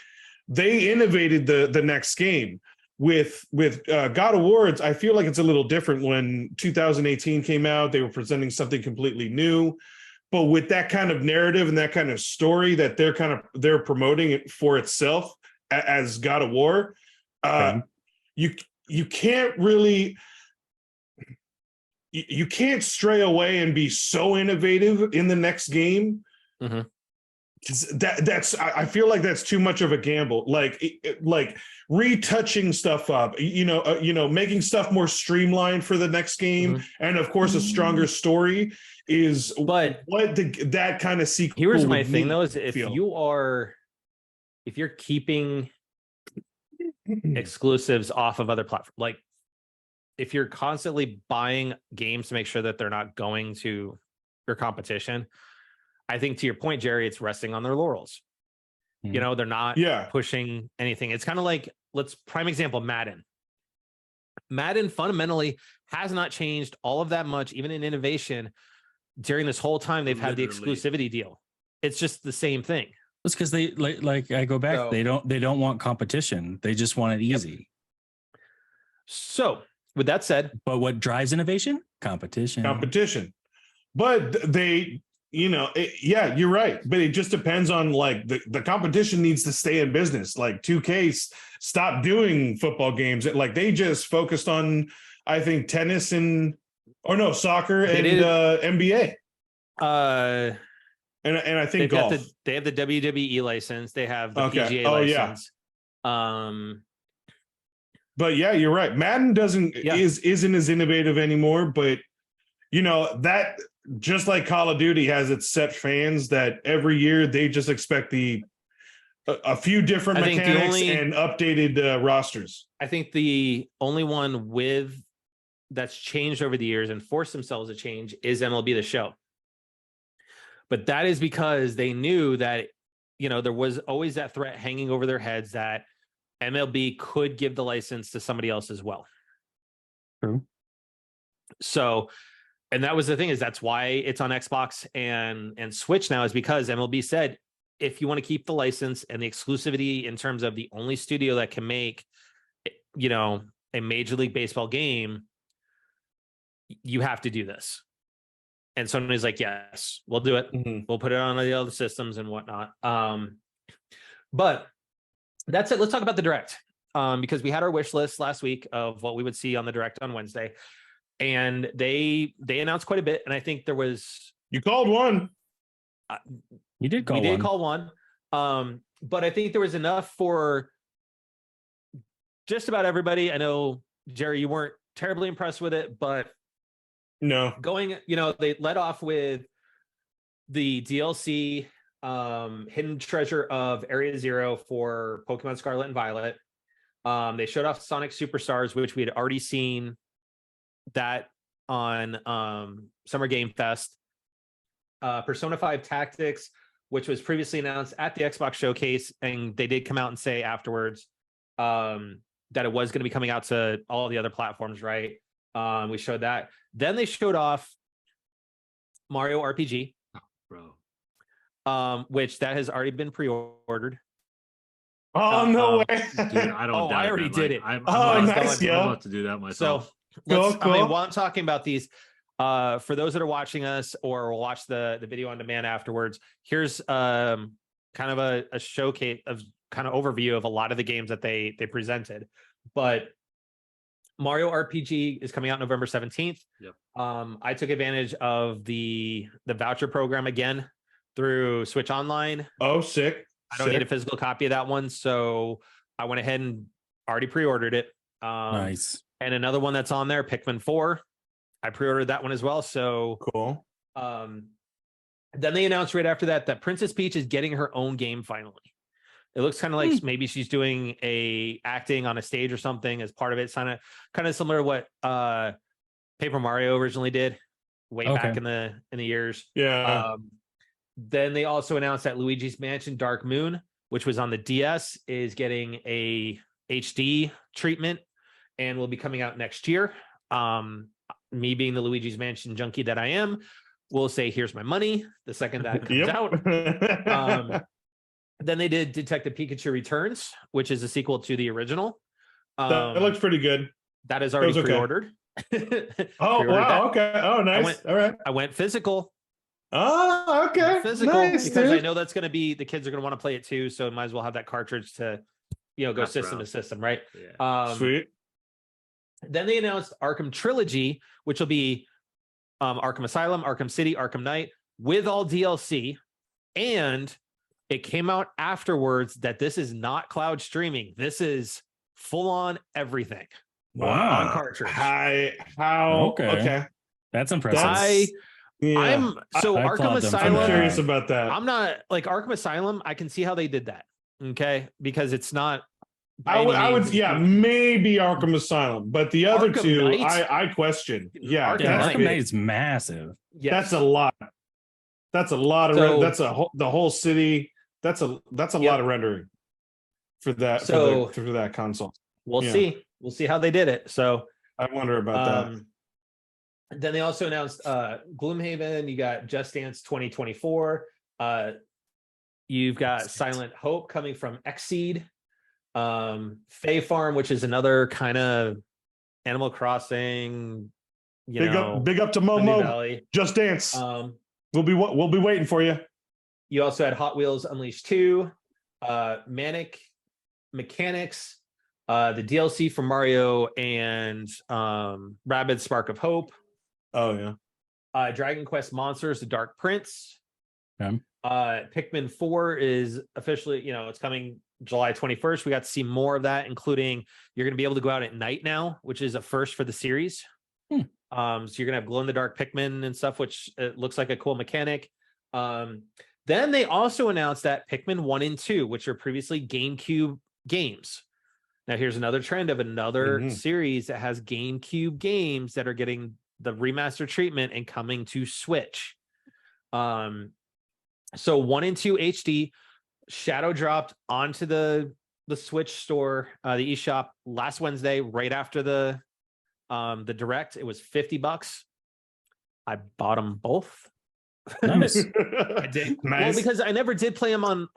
They innovated the next game with God of War. I feel like it's a little different. When 2018 came out, they were presenting something completely new. But with that kind of narrative and that kind of story that they're promoting it for itself as God of War, you can't really you can't stray away and be so innovative in the next game. Mm-hmm. I feel like that's too much of a gamble. Like retouching stuff up, making stuff more streamlined for the next game, and of course a stronger story is what that kind of sequel. Here's my thing though: is if you're keeping exclusives off of other platforms, like if you're constantly buying games to make sure that they're not going to your competition, I think to your point, Jerry, it's resting on their laurels. They're not pushing anything. It's kind of like, prime example, Madden. Madden fundamentally has not changed all of that much, even in innovation. During this whole time, they've had the exclusivity deal. It's just the same thing. It's because they like I go back. So, they don't want competition. They just want it easy. So with that said, but what drives innovation? Competition. But they, you're right. But it just depends on like the competition needs to stay in business. Like 2K stopped doing football games. Like they just focused on, I think, tennis soccer and NBA. And I think golf. They have the WWE license. They have the PGA license. Yeah. But yeah, you're right. Madden isn't as innovative anymore. But that, just like Call of Duty has its set fans that every year they just expect a few different mechanics and updated rosters. I think the only one that's changed over the years and forced themselves to change is MLB The Show. But that is because they knew that, there was always that threat hanging over their heads that MLB could give the license to somebody else as well. True. So, and that was the thing, is that's why it's on Xbox and Switch now, is because MLB said, if you want to keep the license and the exclusivity in terms of the only studio that can make, a Major League Baseball game, you have to do this. And Sony's like, yes, we'll do it. Mm-hmm. We'll put it on the other systems and whatnot. But that's it. Let's talk about the Direct, because we had our wish list last week of what we would see on the Direct on Wednesday. And they announced quite a bit. And I think there was... You called one. You did call one. We did call one. But I think there was enough for just about everybody. I know, Jerry, you weren't terribly impressed with it, but... No. They led off with the DLC Hidden Treasure of Area Zero for Pokemon Scarlet and Violet. They showed off Sonic Superstars, which we had already seen that on Summer Game Fest. Persona 5 Tactics, which was previously announced at the Xbox Showcase, and they did come out and say afterwards that it was going to be coming out to all the other platforms, right? We showed that. Then they showed off Mario RPG, which that has already been pre-ordered. Oh, no way. Dude, I don't I already did it. I'm nice, about to do that myself. So cool. While I'm talking about these, for those that are watching us or will watch the video on demand afterwards, here's kind of a showcase of kind of overview of a lot of the games that they presented. But Mario RPG is coming out November 17th. Yep. I took advantage of the voucher program again through Switch Online. Oh, sick. I don't need a physical copy of that one, so I went ahead and already pre-ordered it. Nice. And another one that's on there, Pikmin 4. I pre-ordered that one as well. So Cool. Then they announced right after that Princess Peach is getting her own game finally. It looks kind of like maybe she's doing a acting on a stage or something as part of it. Kind of similar to what Paper Mario originally did way back in the years. Yeah. Then they also announced that Luigi's Mansion Dark Moon, which was on the DS, is getting a HD treatment and will be coming out next year. Me being the Luigi's Mansion junkie that I am, will say, here's my money the second that comes out. Then they did Detective Pikachu Returns, which is a sequel to the original. That looks pretty good. That is already pre-ordered. Oh, wow. Okay. Oh, nice. All right. I went physical. Oh, okay. Physical, nice, because dude. I know that's going to be, the kids are going to want to play it too. So might as well have that cartridge to, go system to system, right? Yeah. Sweet. Then they announced Arkham Trilogy, which will be Arkham Asylum, Arkham City, Arkham Knight with all DLC. And it came out afterwards that this is not cloud streaming. This is full on everything. Wow. On cartridge. Okay. That's impressive. Arkham Asylum. I'm curious about that. I'm not like Arkham Asylum. I can see how they did that. Okay. Because it's not. I would, maybe Arkham Asylum, but the other Arkham two, Knight? I question. Yeah, Arkham Knight is massive. Yes. That's a lot. That's a lot of. The whole city. That's a lot of rendering for that. For that console. We'll see. We'll see how they did it. So I wonder about that. Then they also announced Gloomhaven. You got Just Dance 2024. You've got Silent Hope coming from Xseed. Fae Farm, which is another kind of Animal Crossing. Big up to Momo. Just Dance. We'll be waiting for you. You also had Hot Wheels Unleashed 2, Manic Mechanics, the DLC for Mario and Rabbids Spark of Hope. Oh yeah. Dragon Quest Monsters: The Dark Prince. Okay. Pikmin 4 is officially, it's coming July 21st. We got to see more of that, including you're going to be able to go out at night now, which is a first for the series. So you're going to have glow in the dark Pikmin and stuff, which looks like a cool mechanic. Then they also announced that Pikmin 1 and 2, which are previously GameCube games. Now here's another trend of another series that has GameCube games that are getting the remaster treatment and coming to Switch. So 1 and 2 HD shadow dropped onto the Switch store, the eShop last Wednesday, right after the direct. It was $50. I bought them both. Nice. I did. Nice. Well, because I never did play them on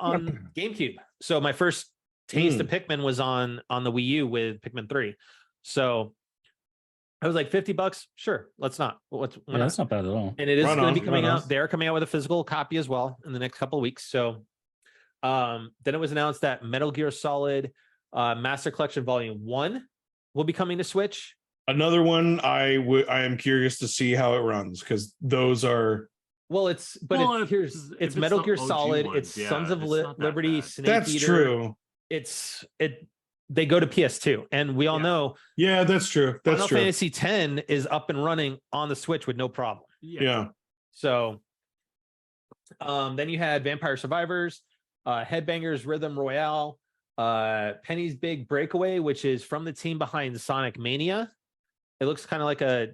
GameCube. So my first taste of Pikmin was on the Wii U with Pikmin 3. So I was like, $50, sure, let's not. That's not bad at all. And it is going to be coming out. They're coming out with a physical copy as well in the next couple of weeks. So then it was announced that Metal Gear Solid Master Collection Volume 1 will be coming to Switch. Another one I am curious to see how it runs, because those are. Well, it's Metal Gear Solid. It's Sons of Liberty, Snake Eater. That's true. They go to PS2, and we all know. Yeah, that's true. Final Fantasy X is up and running on the Switch with no problem. Yeah. So, then you had Vampire Survivors, Headbangers Rhythm Royale, Penny's Big Breakaway, which is from the team behind Sonic Mania. It looks kind of like a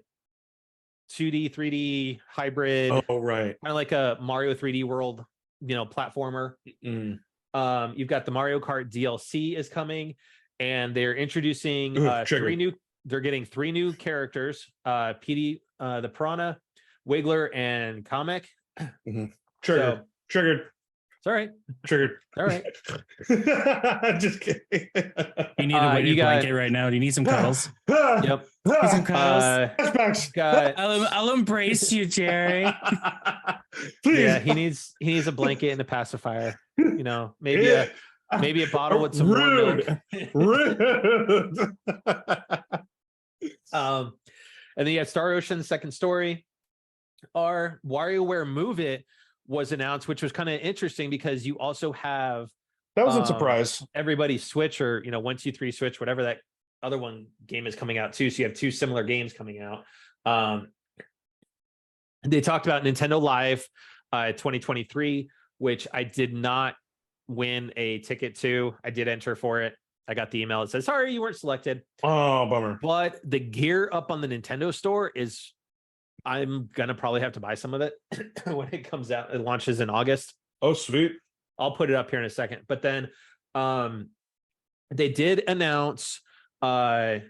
2D, 3D hybrid. Oh, right. Kind of like a Mario 3D World, platformer. You've got the Mario Kart DLC is coming, and they're introducing they're getting 3 new characters, PD, the Piranha, Wiggler, and Kamek. Triggered. It's all right. Triggered. All right. Just kidding. You need a weighted blanket right now. Do you need some cuddles? Yep. Need some cuddles. Got, I'll embrace you, Jerry. Please. Yeah, he needs a blanket and a pacifier. Maybe a bottle with some more milk. Rude. And then you have Star Ocean Second Story. Our WarioWare Move It was announced, which was kind of interesting because you also have That was a surprise. Everybody Switch or 1-2-3 Switch, whatever that other one game is coming out too. So you have two similar games coming out. They talked about Nintendo Live 2023, which I did not win a ticket to. I did enter for it. I got the email that says, sorry, you weren't selected. Oh, bummer. But the gear up on the Nintendo store is, I'm going to probably have to buy some of it when it comes out. It launches in August. Oh, sweet. I'll put it up here in a second. But then they did announce amiibos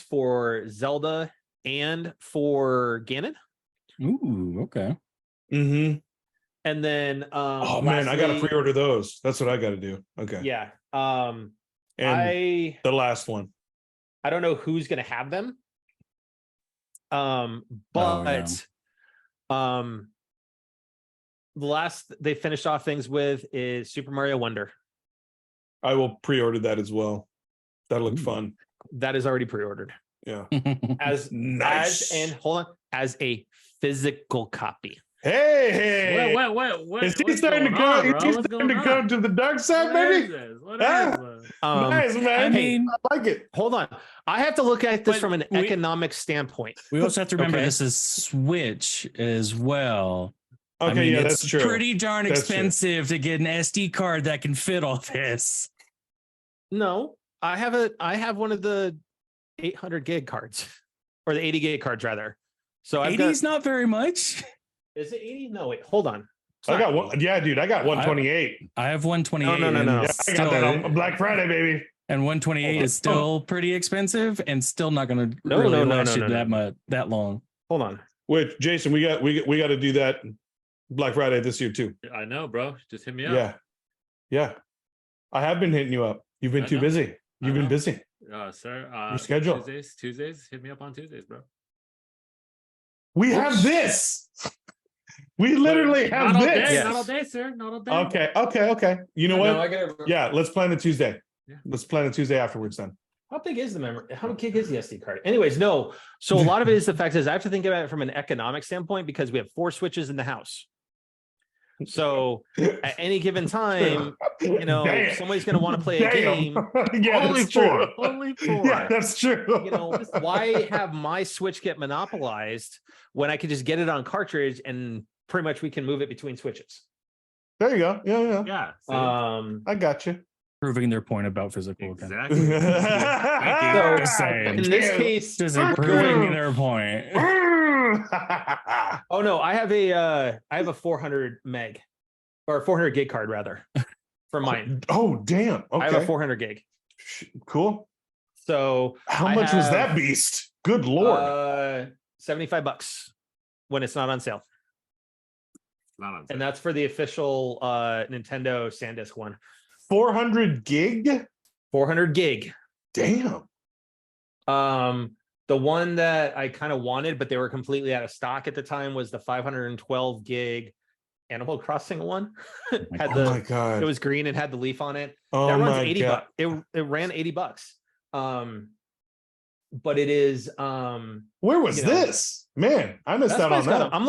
for Zelda and for Ganon. Ooh, okay. Mm-hmm. And then oh man, I gotta pre-order those. That's what I gotta do. Okay. Yeah. And the last one. I don't know who's gonna have them. But the last they finished off things with is Super Mario Wonder. I will pre-order that as well. That looked fun. That is already pre-ordered. Yeah. As nice. As a physical copy. Hey. What is he starting to go? Is he starting to go to the dark side, baby? What is this? Nice, man. I mean, I like it. Hold on. I have to look at this from an economic standpoint. We also have to remember this is Switch as well. Okay, I mean, yeah, it's that's true. pretty darn expensive to get an SD card that can fit all this. No, I have one of the 800 gig cards, or the 80 gig cards rather. So 80 is not very much. Is it 80? No, wait, hold on. I got one. Yeah, dude, I got 128. I have 128. No. Yeah, I got that on Black Friday, baby. And 128 is still pretty expensive and still not going to last you that long. Hold on. Wait, Jason, we got to do that Black Friday this year too. I know, bro. Just hit me up. Yeah. I have been hitting you up. You've been too busy. You've been busy. Sir. Your schedule. Tuesdays. Hit me up on Tuesdays, bro. We have this. We literally have not this. All day, Yes. Not all day, sir. Not all day. Okay. You know what? No, Yeah, let's plan a Tuesday. Yeah. Let's plan a Tuesday afterwards then. How big is the memory? How big is the SD card? Anyways, no. So a lot of it is the fact is I have to think about it from an economic standpoint because we have 4 Switches in the house. So at any given time, somebody's going to want to play a game. Yeah, Only that's true. 4. Only 4. Yeah, that's true. Why have my Switch get monopolized when I could just get it on cartridge and pretty much we can move it between Switches? There you go. Yeah. Yeah. I got you. Proving their point about physical. Exactly. Just saying. In this case, Just proving their point. oh no, I have a 400 meg or 400 gig card rather for mine. Oh damn. Okay. I have a 400 gig. Cool. So how much was that beast? Good lord. $75 when it's not on sale. Not on sale. And that's for the official Nintendo SanDisk one. 400 gig? 400 gig. Damn. The one that I kind of wanted, but they were completely out of stock at the time, was the 512 gig Animal Crossing one. My God. It was green and had the leaf on it. Oh that runs my 80 God. bucks. It ran $80. But it is where was this? Man, I missed out on that. I'm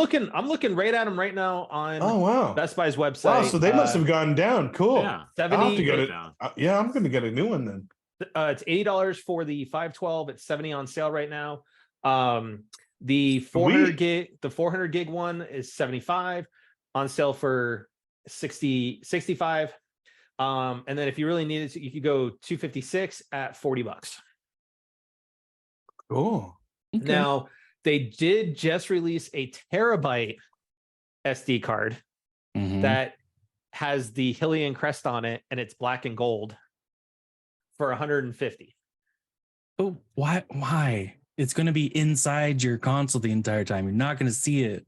looking right at them right now on Best Buy's website. Wow, so they must have gone down. Cool. Yeah. 70 yeah, I'm gonna get a new one then. It's $80 for the 512. It's 70 on sale right now. The 400 gig one is 75 on sale for 65. And then if you really need it, you could go 256 at $40. Cool. Okay. Now they did just release a terabyte SD card that has the Hylian crest on it, and it's black and gold for 150. But why? It's going to be inside your console the entire time. You're not going to see it.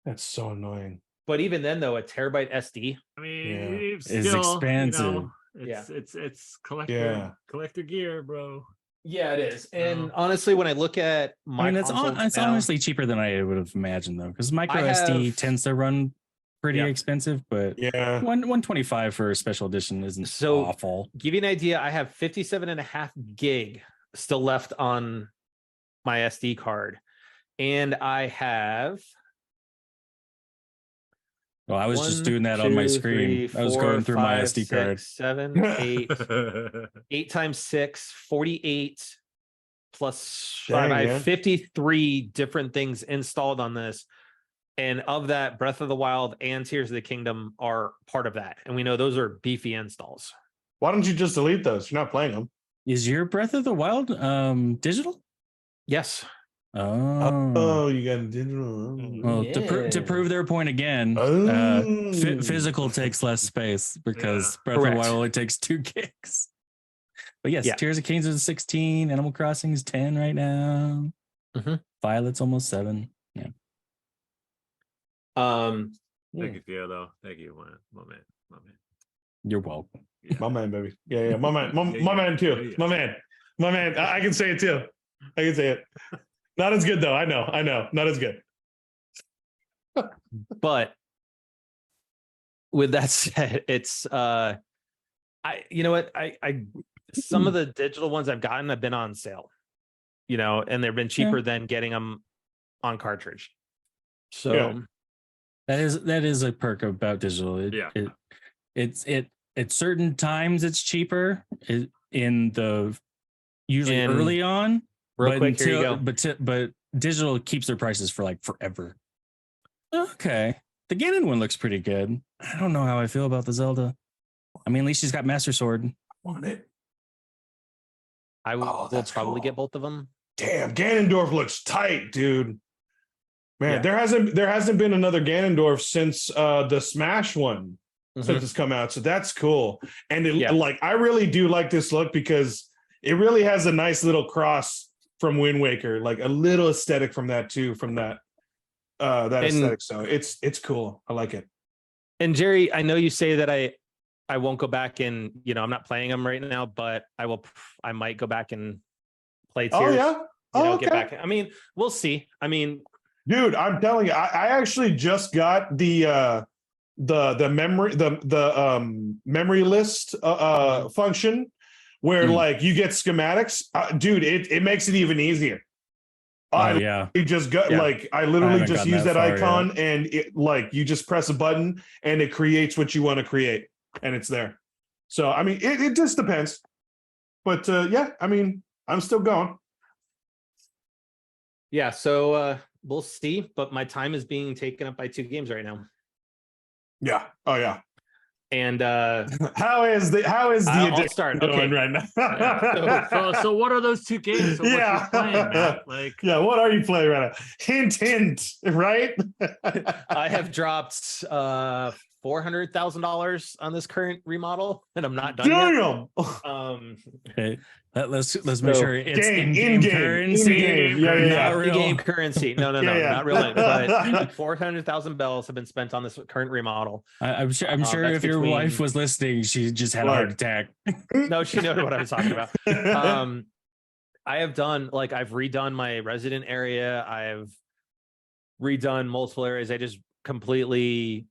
That's so annoying. But even then, though, a terabyte SD, I mean, it's expensive. It's collector gear, bro. Yeah, it is. And honestly, when I look at my it's honestly cheaper than I would have imagined, though, because micro SD tends to run pretty expensive, but 125 for a special edition isn't so awful. Give you an idea, I have 57.5 gig still left on my SD card, and I have Well, I was just doing that 1, on my 2, screen. 3, I was 4, going through my 5, SD card. 6, 7, 8. 8 times 6, 48 plus 5. Dang, I have man. 53 different things installed on this. And of that, Breath of the Wild and Tears of the Kingdom are part of that. And we know those are beefy installs. Why don't you just delete those? You're not playing them. Is your Breath of the Wild digital? Yes. Oh, You got digital. well, Yeah. to prove their point again, Oh. physical takes less space because Breath of Correct. the Wild only takes 2 gigs. But yes, Yeah. Tears of Kingdom is 16, Animal Crossing is 10 right now. Violet's almost 7. Yeah. Thank you, Theo, Thank you, my man. You're welcome. Yeah. My man, baby. Yeah, my man. My Yeah. man too. Yeah. My man. I can say it too. I can say it. Not as good though. I know. Not as good. But with that said, it's you know what? I some of the digital ones I've gotten have been on sale, and they've been cheaper than getting them on cartridge. So Yeah. that is a perk about digital. It's at certain times it's cheaper in the usually And early on. real quick, here you go. But digital keeps their prices for like forever. Okay, the Ganon one looks pretty good. I don't know how I feel about the Zelda. I mean, at least she's got Master Sword. I want it. I will that's probably cool. get both of them. Damn, Ganondorf looks tight, dude. Man, Yeah. there hasn't been another Ganondorf since the Smash one since it's come out. So that's cool. And I really do like this look because it really has a nice little cross from Wind Waker, like a little aesthetic from that too, from that aesthetic. So it's cool. I like it. And Jerry, I know you say that I won't go back and I'm not playing them right now, but I might go back and play Tears. Oh yeah. Get back. I mean, we'll see. I mean, dude, I'm telling you, I actually just got the memory list function where like you get schematics. Dude, it makes it even easier. You just got I literally just use that icon and it you just press a button and it creates what you want to create and it's there. So I mean it just depends. But I mean I'm still going. Yeah, so we'll see, but my time is being taken up by 2 games right now. Yeah. Oh yeah. And how is the I'll start going right now? So what are those 2 games? So what you playing, Matt? What are you playing right now? Hint, right? I have dropped $400,000 on this current remodel, and I'm not done yet. Okay. Let's make sure it's in-game currency. Not real game currency. No, not real. But 400,000 bells have been spent on this current remodel. I'm sure if your wife was listening, she just had a heart attack. No, she knows what I was talking about. I have done I've redone my resident area. I've redone multiple areas. I just completely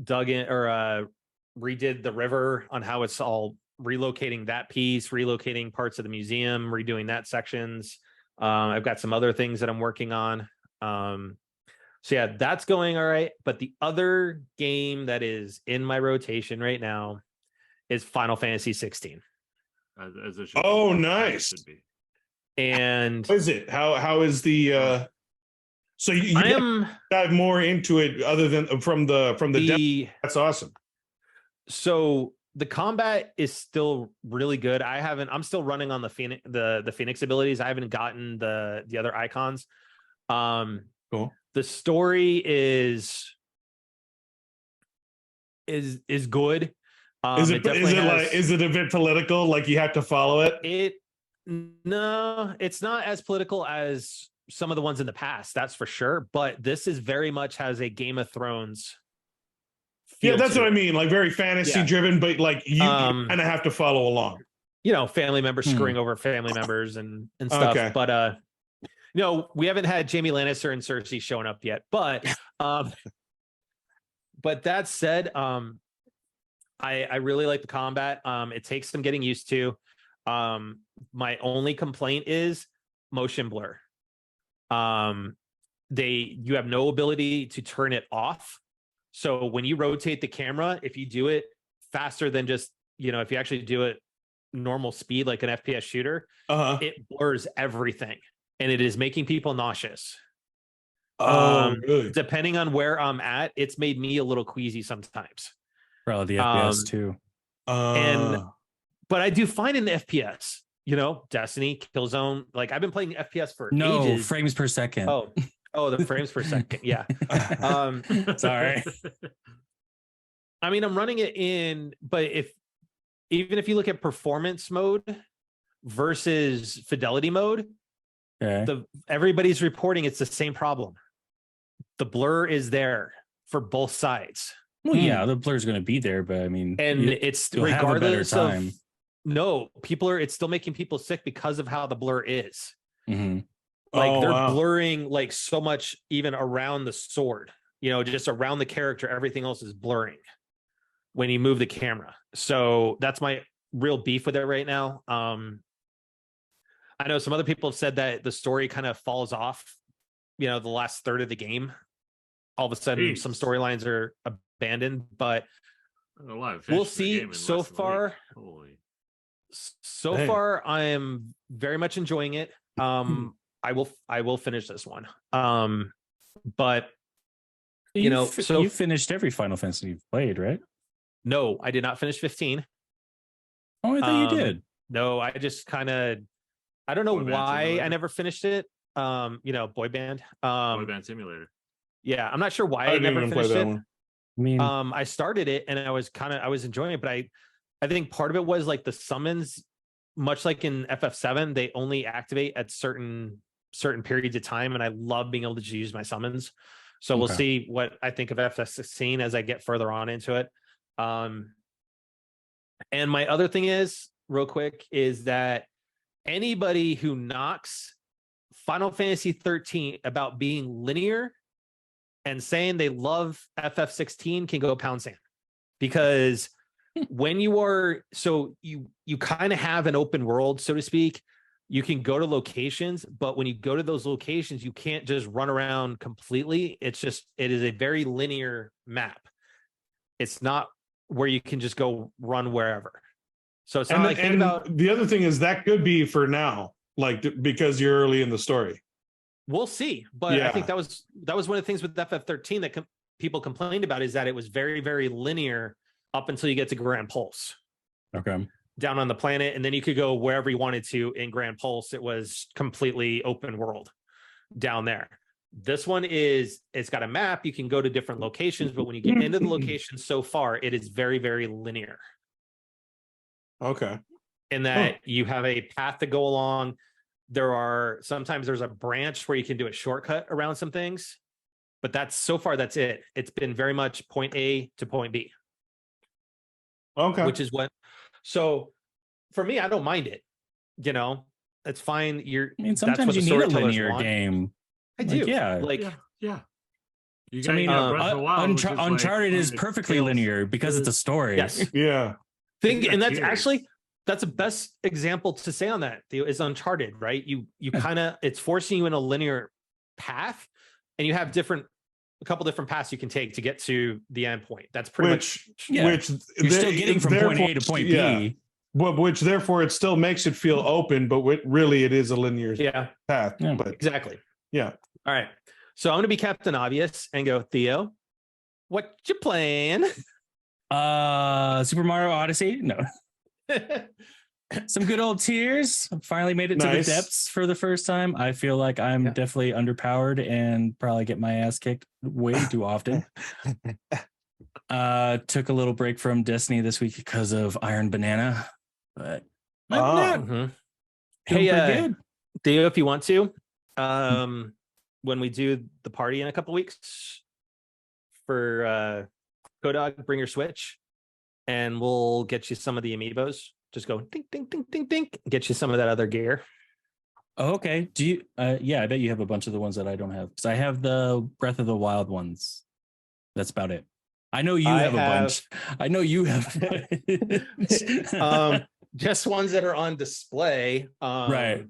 dug in or redid the river on how it's all relocating that piece, relocating parts of the museum, redoing that sections. I've got some other things that I'm working on. So yeah, that's going all right. But the other game that is in my rotation right now is Final Fantasy 16. As it should be. Nice. Should be. And how is it? How is the so you dive more into it other than from the demo? That's awesome. So the combat is still really good. I'm still running on the Phoenix abilities. I haven't gotten the other icons. Cool. The story is good. Is it a bit political? Like you have to follow it? No, it's not as political as some of the ones in the past, that's for sure. But this is very much has a Game of Thrones. Yeah, that's what I mean. Like very fantasy driven, but like you kind of have to follow along. Family members screwing over family members and stuff. Okay. But we haven't had Jaime Lannister and Cersei showing up yet. But but that said, I really like the combat. It takes some getting used to. My only complaint is motion blur. You have no ability to turn it off. So when you rotate the camera, if you do it faster than just, if you actually do it normal speed like an FPS shooter, it blurs everything, and it is making people nauseous. Really? Depending on where I'm at, it's made me a little queasy sometimes. Probably the FPS too. But I do find in the FPS, Destiny, Killzone, like I've been playing FPS for ages. Frames per second. Oh, the frames per second. Yeah. Sorry. I mean, I'm running it in, but even if you look at performance mode versus fidelity mode, everybody's reporting it's the same problem. The blur is there for both sides. Well, yeah, the blur is going to be there, but I mean, it's regardless of. No, it's still making people sick because of how the blur is. Mm-hmm. Like they're blurring like so much, even around the sword, just around the character, everything else is blurring when you move the camera. So that's my real beef with it right now. I know some other people have said that the story kind of falls off, the last third of the game. All of a sudden, some storylines are abandoned, but we'll see. So far, far, I am very much enjoying it. I will finish this one. But you finished every Final Fantasy you've played, right? No, I did not finish 15. Oh, I thought you did. No, I just I don't know why I never finished it. Boy band. Boy band simulator. Yeah, I'm not sure why I never finished it. I mean, I started it and I was enjoying it, but I think part of it was like the summons, much like in FF7, they only activate at certain periods of time, and I love being able to use my summons. So we'll see what I think of FF16 as I get further on into it. And my other thing is, real quick, is that anybody who knocks Final Fantasy 13 about being linear and saying they love FF16 can go pound sand, because when you are, so you kind of have an open world, so to speak. You can go to locations, but when you go to those locations, you can't just run around completely. It is a very linear map. It's not where you can just go run wherever. So it's not like, think about, the other thing is that could be for now, like, because you're early in the story. We'll see. But I think that was one of the things with FF13 that people complained about, is that it was very, very linear up until you get to Grand Pulse. Okay. Down on the planet, and then you could go wherever you wanted to in Grand Pulse. It was completely open world down there. This one it's got a map. You can go to different locations, but when you get into the location so far, it is very, very linear. Okay. In that you have a path to go along. Sometimes there's a branch where you can do a shortcut around some things, but that's it. It's been very much point A to point B. Okay. Which is so for me, I don't mind it. It's fine. Sometimes you need a linear game. I do. Yeah. Uncharted is perfectly linear because it's a story. Yes. Yeah. And that's the best example to say on that, Theo, is Uncharted, right? You it's forcing you in a linear path, and you have a couple different paths you can take to get to the end point. That's pretty much you're still getting from point A to point B. Which therefore it still makes it feel open, but really it is a linear path. Yeah. But exactly. Yeah. All right. So I'm going to be Captain Obvious and go, Theo, what you playing? Super Mario Odyssey? No. Some good old tears. I finally made it to the depths for the first time. I feel like I'm definitely underpowered and probably get my ass kicked way too often. Took a little break from Destiny this week because of Iron Banana, but hey, Theo, if you want to, when we do the party in a couple weeks for Kodog, bring your Switch, and we'll get you some of the amiibos. Just go ding, ding, ding, ding, ding. Get you some of that other gear. Oh, okay. Do you? Yeah, I bet you have a bunch of the ones that I don't have, because I have the Breath of the Wild ones. That's about it. I know you have a bunch. I know you have. Just ones that are on display. Right.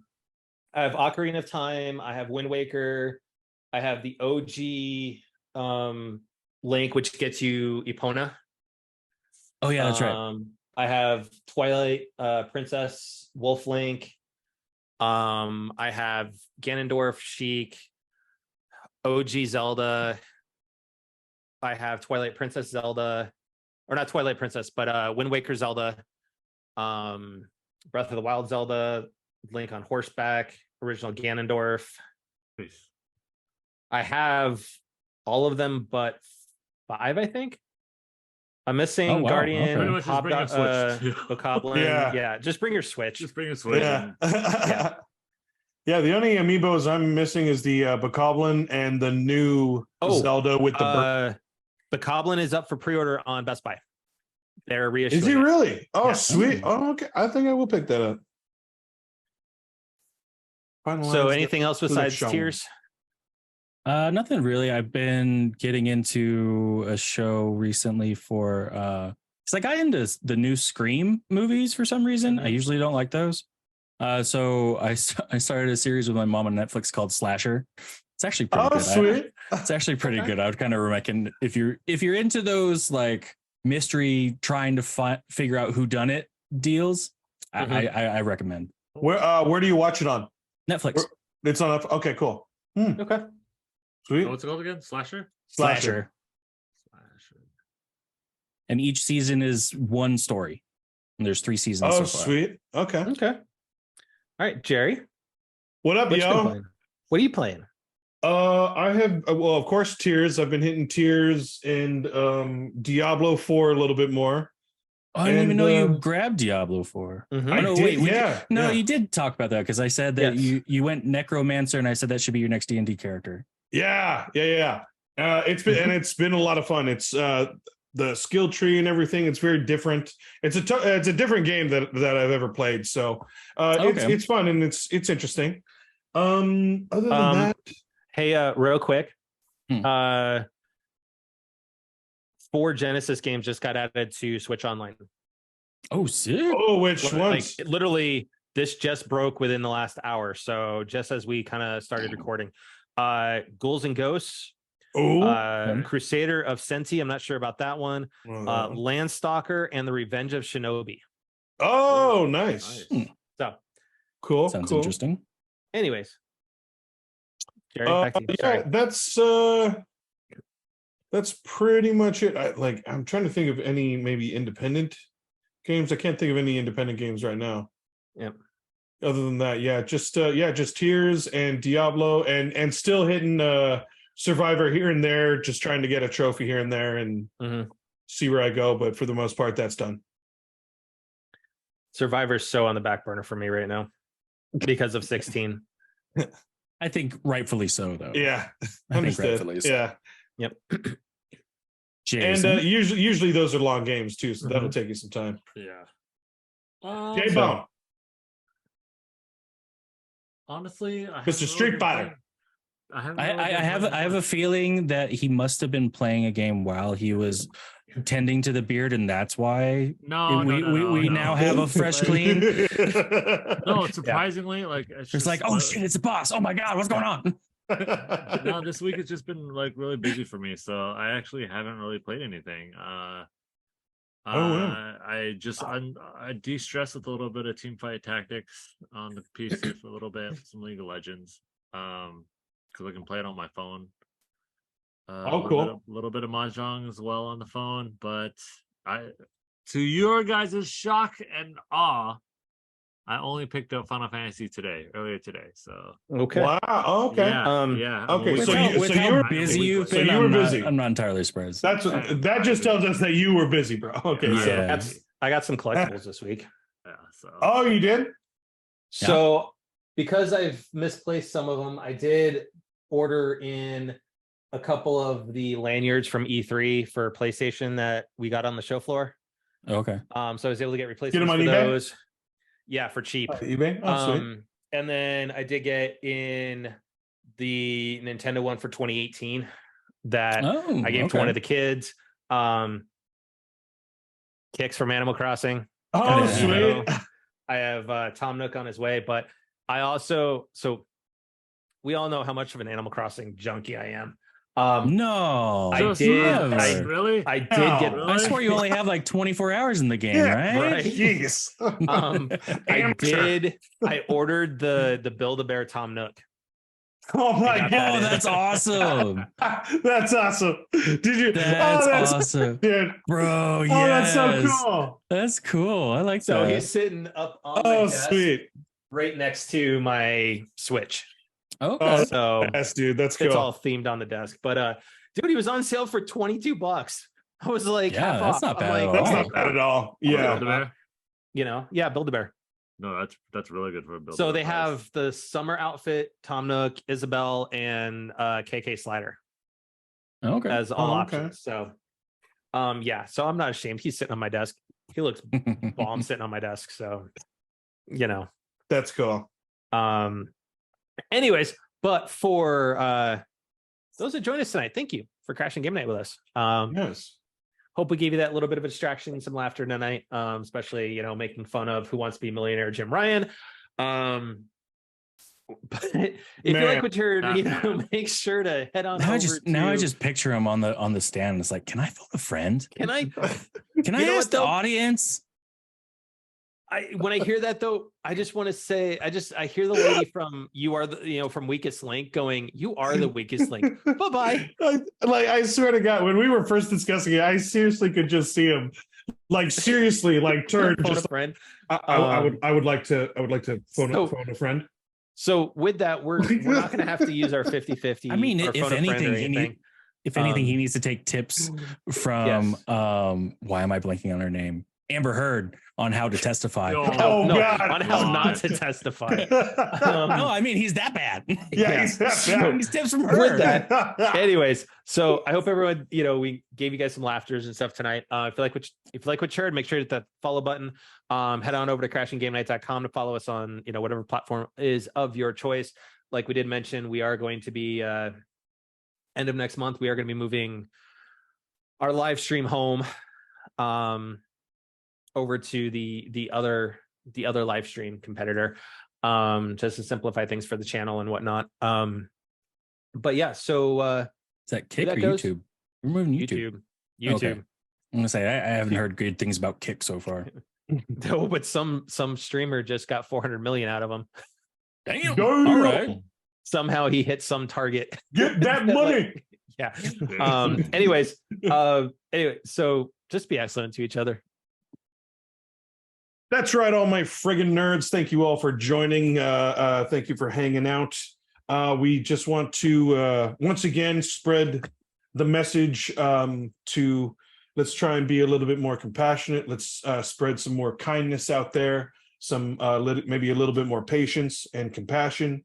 I have Ocarina of Time. I have Wind Waker. I have the OG Link, which gets you Epona. Oh yeah, that's right. I have Twilight Princess, Wolf Link. I have Ganondorf, Sheik, OG Zelda. I have Twilight Princess Zelda, or not Twilight Princess, but Wind Waker Zelda, Breath of the Wild Zelda, Link on horseback, original Ganondorf. Please. I have all of them but 5, I think. I'm missing Guardian, Okay. Pretty much just bring a Switch. Bokoblin. Yeah. Just bring your Switch. Just bring a Switch. Yeah. Yeah. Yeah, the only amiibos I'm missing is the Bokoblin and the new Zelda with the Bokoblin is up for pre-order on Best Buy. They're reissuing. Is he really? Oh, Yeah. sweet. Oh, okay. I think I will pick that up. So anything else besides shown. Tears? Nothing really. I've been getting into a show recently for because I got into the new Scream movies for some reason. I usually don't like those. So I started a series with my mom on Netflix called Slasher. It's actually pretty good. Sweet. It's actually pretty good. I would kind of recommend if you're into those like mystery trying to figure out who done it deals. I recommend. Where do you watch it on? Netflix. It's on. Okay, cool. Okay. Sweet. What's it called again? Slasher? Slasher. And each season is one story. And there's 3 seasons. Oh, so far. sweet. Okay. All right, Jerry. What up, What you been yo? playing? What are you playing? I have well, of course, Tears. I've been hitting Tears and Diablo 4 a little bit more. Oh, I didn't even know you grabbed Diablo 4. Mhm. I no, did, wait, yeah. you did talk about that because I said that Yes. you went Necromancer, and I said that should be your next D&D character. Yeah. It's been a lot of fun. It's the skill tree and everything. It's very different. It's a different game that I've ever played. So it's fun and it's interesting. Other than that, Hey, real quick. Hmm. 4 Genesis games just got added to Switch Online. Oh, sick. which ones? Literally, this just broke within the last hour. So just as we kind of started recording, Ghouls and Ghosts, Crusader of Senti. I'm not sure about that one. Landstalker and the Revenge of Shinobi. Oh, nice. So Cool. Sounds cool. interesting. anyways, Jerry, back to you. Yeah, Sorry. that's pretty much it. I'm trying to think of any maybe independent games. I can't think of any independent games right now. Yep. Other than that, just Tears and Diablo and still hitting Survivor here and there, just trying to get a trophy here and there and see where I go. But for the most part, that's done. Survivor's so on the back burner for me right now because of 16. I think rightfully so, though. Yeah, I think rightfully so. Yeah. Yep. Jason. And usually those are long games too, so that'll take you some time. Yeah. J-Bone. Honestly, Mr. Street Fighter. I have a feeling that he must have been playing a game while he was tending to the beard, and that's why we now have a fresh clean. No, surprisingly, it's like, oh shit, it's a boss. Oh my god, what's going on? No, this week it's just been really busy for me, so I actually haven't really played anything. I de-stress with a little bit of Teamfight Tactics on the PC for a little bit, some League of Legends, because I can play it on my phone. Cool. A little bit of Mahjong as well on the phone, but to your guys' shock and awe, I only picked up Final Fantasy earlier today. So okay. Wow. Okay. Yeah. Okay. With So how you were busy you've been. you were busy. I'm not entirely surprised. That just tells us that you were busy, bro. Okay. Yeah. So. I got some collectibles this week. Yeah. So. Oh, you did? So because I've misplaced some of them, I did order in a couple of the lanyards from E3 for PlayStation that we got on the show floor. Okay. So I was able to get replacements on for eBay? those. Yeah, for cheap. eBay? Oh, sweet. And then I did get in the Nintendo one for 2018 that I gave to one of the kids. Kicks from Animal Crossing. Oh, Nintendo. sweet. I have Tom Nook on his way, but I also, so we all know how much of an Animal Crossing junkie I am. No, I Just did. never. really? I did No. get. Really? I swear you only have like 24 hours in the game, right? Jeez. I Amateur. did. I ordered the Build-A-Bear Tom Nook. Oh I my got god. that Oh, in. that's awesome. That's awesome. Did you? That's awesome. Dude. Bro, Oh, yes. that's so cool. That's cool. I like So that. he's sitting up on my Oh, desk, sweet. right next to my Switch. Okay. Oh, So yes, dude. That's cool. it's all themed on the desk. But dude, he was on sale for $22. I was like, Yeah, half that's off. not I'm bad like, at That's all. not bad at all. Yeah. Build-A-Bear? Build-A-Bear. No, that's really good for a build. So they have the summer outfit, Tom Nook, Isabel, and KK Slider Okay. as all Oh, okay. options. So so I'm not ashamed. He's sitting on my desk. He looks bomb sitting on my desk. So That's cool. anyways, but for those that joined us tonight, thank you for crashing game night with us. Yes. Hope we gave you that little bit of a distraction, some laughter tonight, especially, making fun of Who Wants to Be a Millionaire, Jim Ryan. But if you like what you're, make sure to head on Now over I just picture him on the stand. It's like, can I phone a friend? Can I Can I know ask what, the though? audience? when I hear that though, I just want to say, I hear the lady from from Weakest Link going, "You are the weakest link." Bye-bye. I swear to God, when we were first discussing it, I seriously could just see him, seriously, turn. Phone Just a friend. I would like to phone a friend. So with that, we're not going to have to use our 50-50. I mean, or if phone a friend or anything, he needs to take tips from why am I blanking on her name? Amber Heard on how to testify. Oh, no, God. on how not to testify. No, I mean, he's that bad. Yeah, he's that bad. He's tips from With her. that, anyways, so I hope everyone, we gave you guys some laughters and stuff tonight. If you like what you heard, make sure to hit that follow button. Head on over to crashinggamenight.com to follow us on, whatever platform is of your choice. Like we did mention, we are going to be end of next month. We are going to be moving our live stream home over to the other live stream competitor, just to simplify things for the channel and whatnot. But yeah, so Is that Kick that or goes- YouTube? We're moving YouTube. YouTube. Okay. I'm gonna say I haven't heard good things about Kick so far. No, but some streamer just got 400 million out of him. Damn. Damn. All right. Somehow he hit some target. Get that money. Yeah. Anyways, so just be excellent to each other. That's right, all my friggin' nerds. Thank you all for joining. Thank you for hanging out. We just want to once again spread the message to let's try and be a little bit more compassionate. Let's spread some more kindness out there, some maybe a little bit more patience and compassion.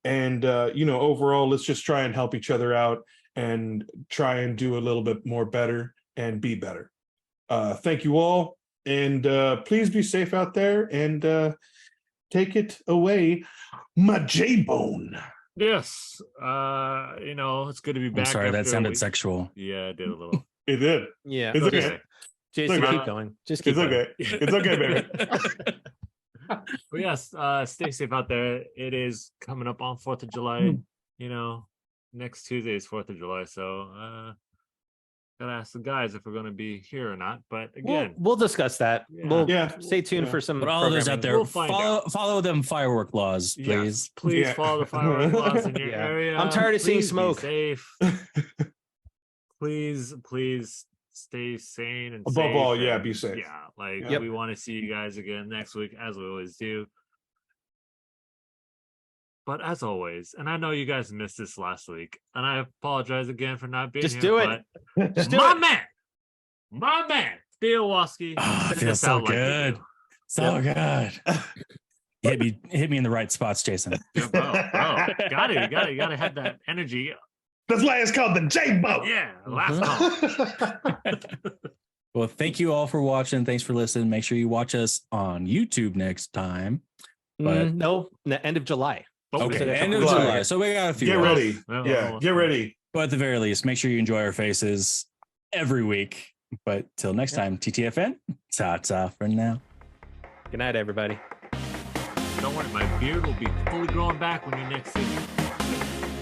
And overall, let's just try and help each other out and try and do a little bit more better and be better. Thank you all. And please be safe out there and take it away, my J-Bone. Yes. It's good to be back. I'm sorry, that after a sounded week. sexual. Yeah, I did a little. It did. Yeah. It's Okay. okay. Jason, okay. keep going. Just keep It's going. okay. It's okay, baby. But yes, stay safe out there. It is coming up on 4th of July. Next Tuesday is 4th of July. So gotta ask the guys if we're gonna be here or not. But again, We'll discuss that. Yeah. Stay tuned for some. But all those out there, We'll find follow them firework laws, please. yes, please Yeah. follow the firework laws in your Yeah. area. I'm tired of seeing Please be smoke. Safe. please stay sane and Above safe all, yeah, and- be safe. Yeah, Yep. we want to see you guys again next week as we always do. But as always, and I know you guys missed this last week, and I apologize again for not being Just here. do it. but Just do my it. man, Theo Waski. Oh, it send feels us so out like you good. do. So good. hit me in the right spots, Jason. Yeah, bro, gotta have that energy. That's why it's called the J-Bone. Yeah, last call. Well, thank you all for watching. Thanks for listening. Make sure you watch us on YouTube next time. But No, end of July. okay, end of July. July. So we got a few. Get more. ready. Well, Yeah, well, get ready. But at the very least, make sure you enjoy our faces every week. But till next time, TTFN, ta-ta for now. Good night, everybody. Don't worry, my beard will be fully grown back when you next see me.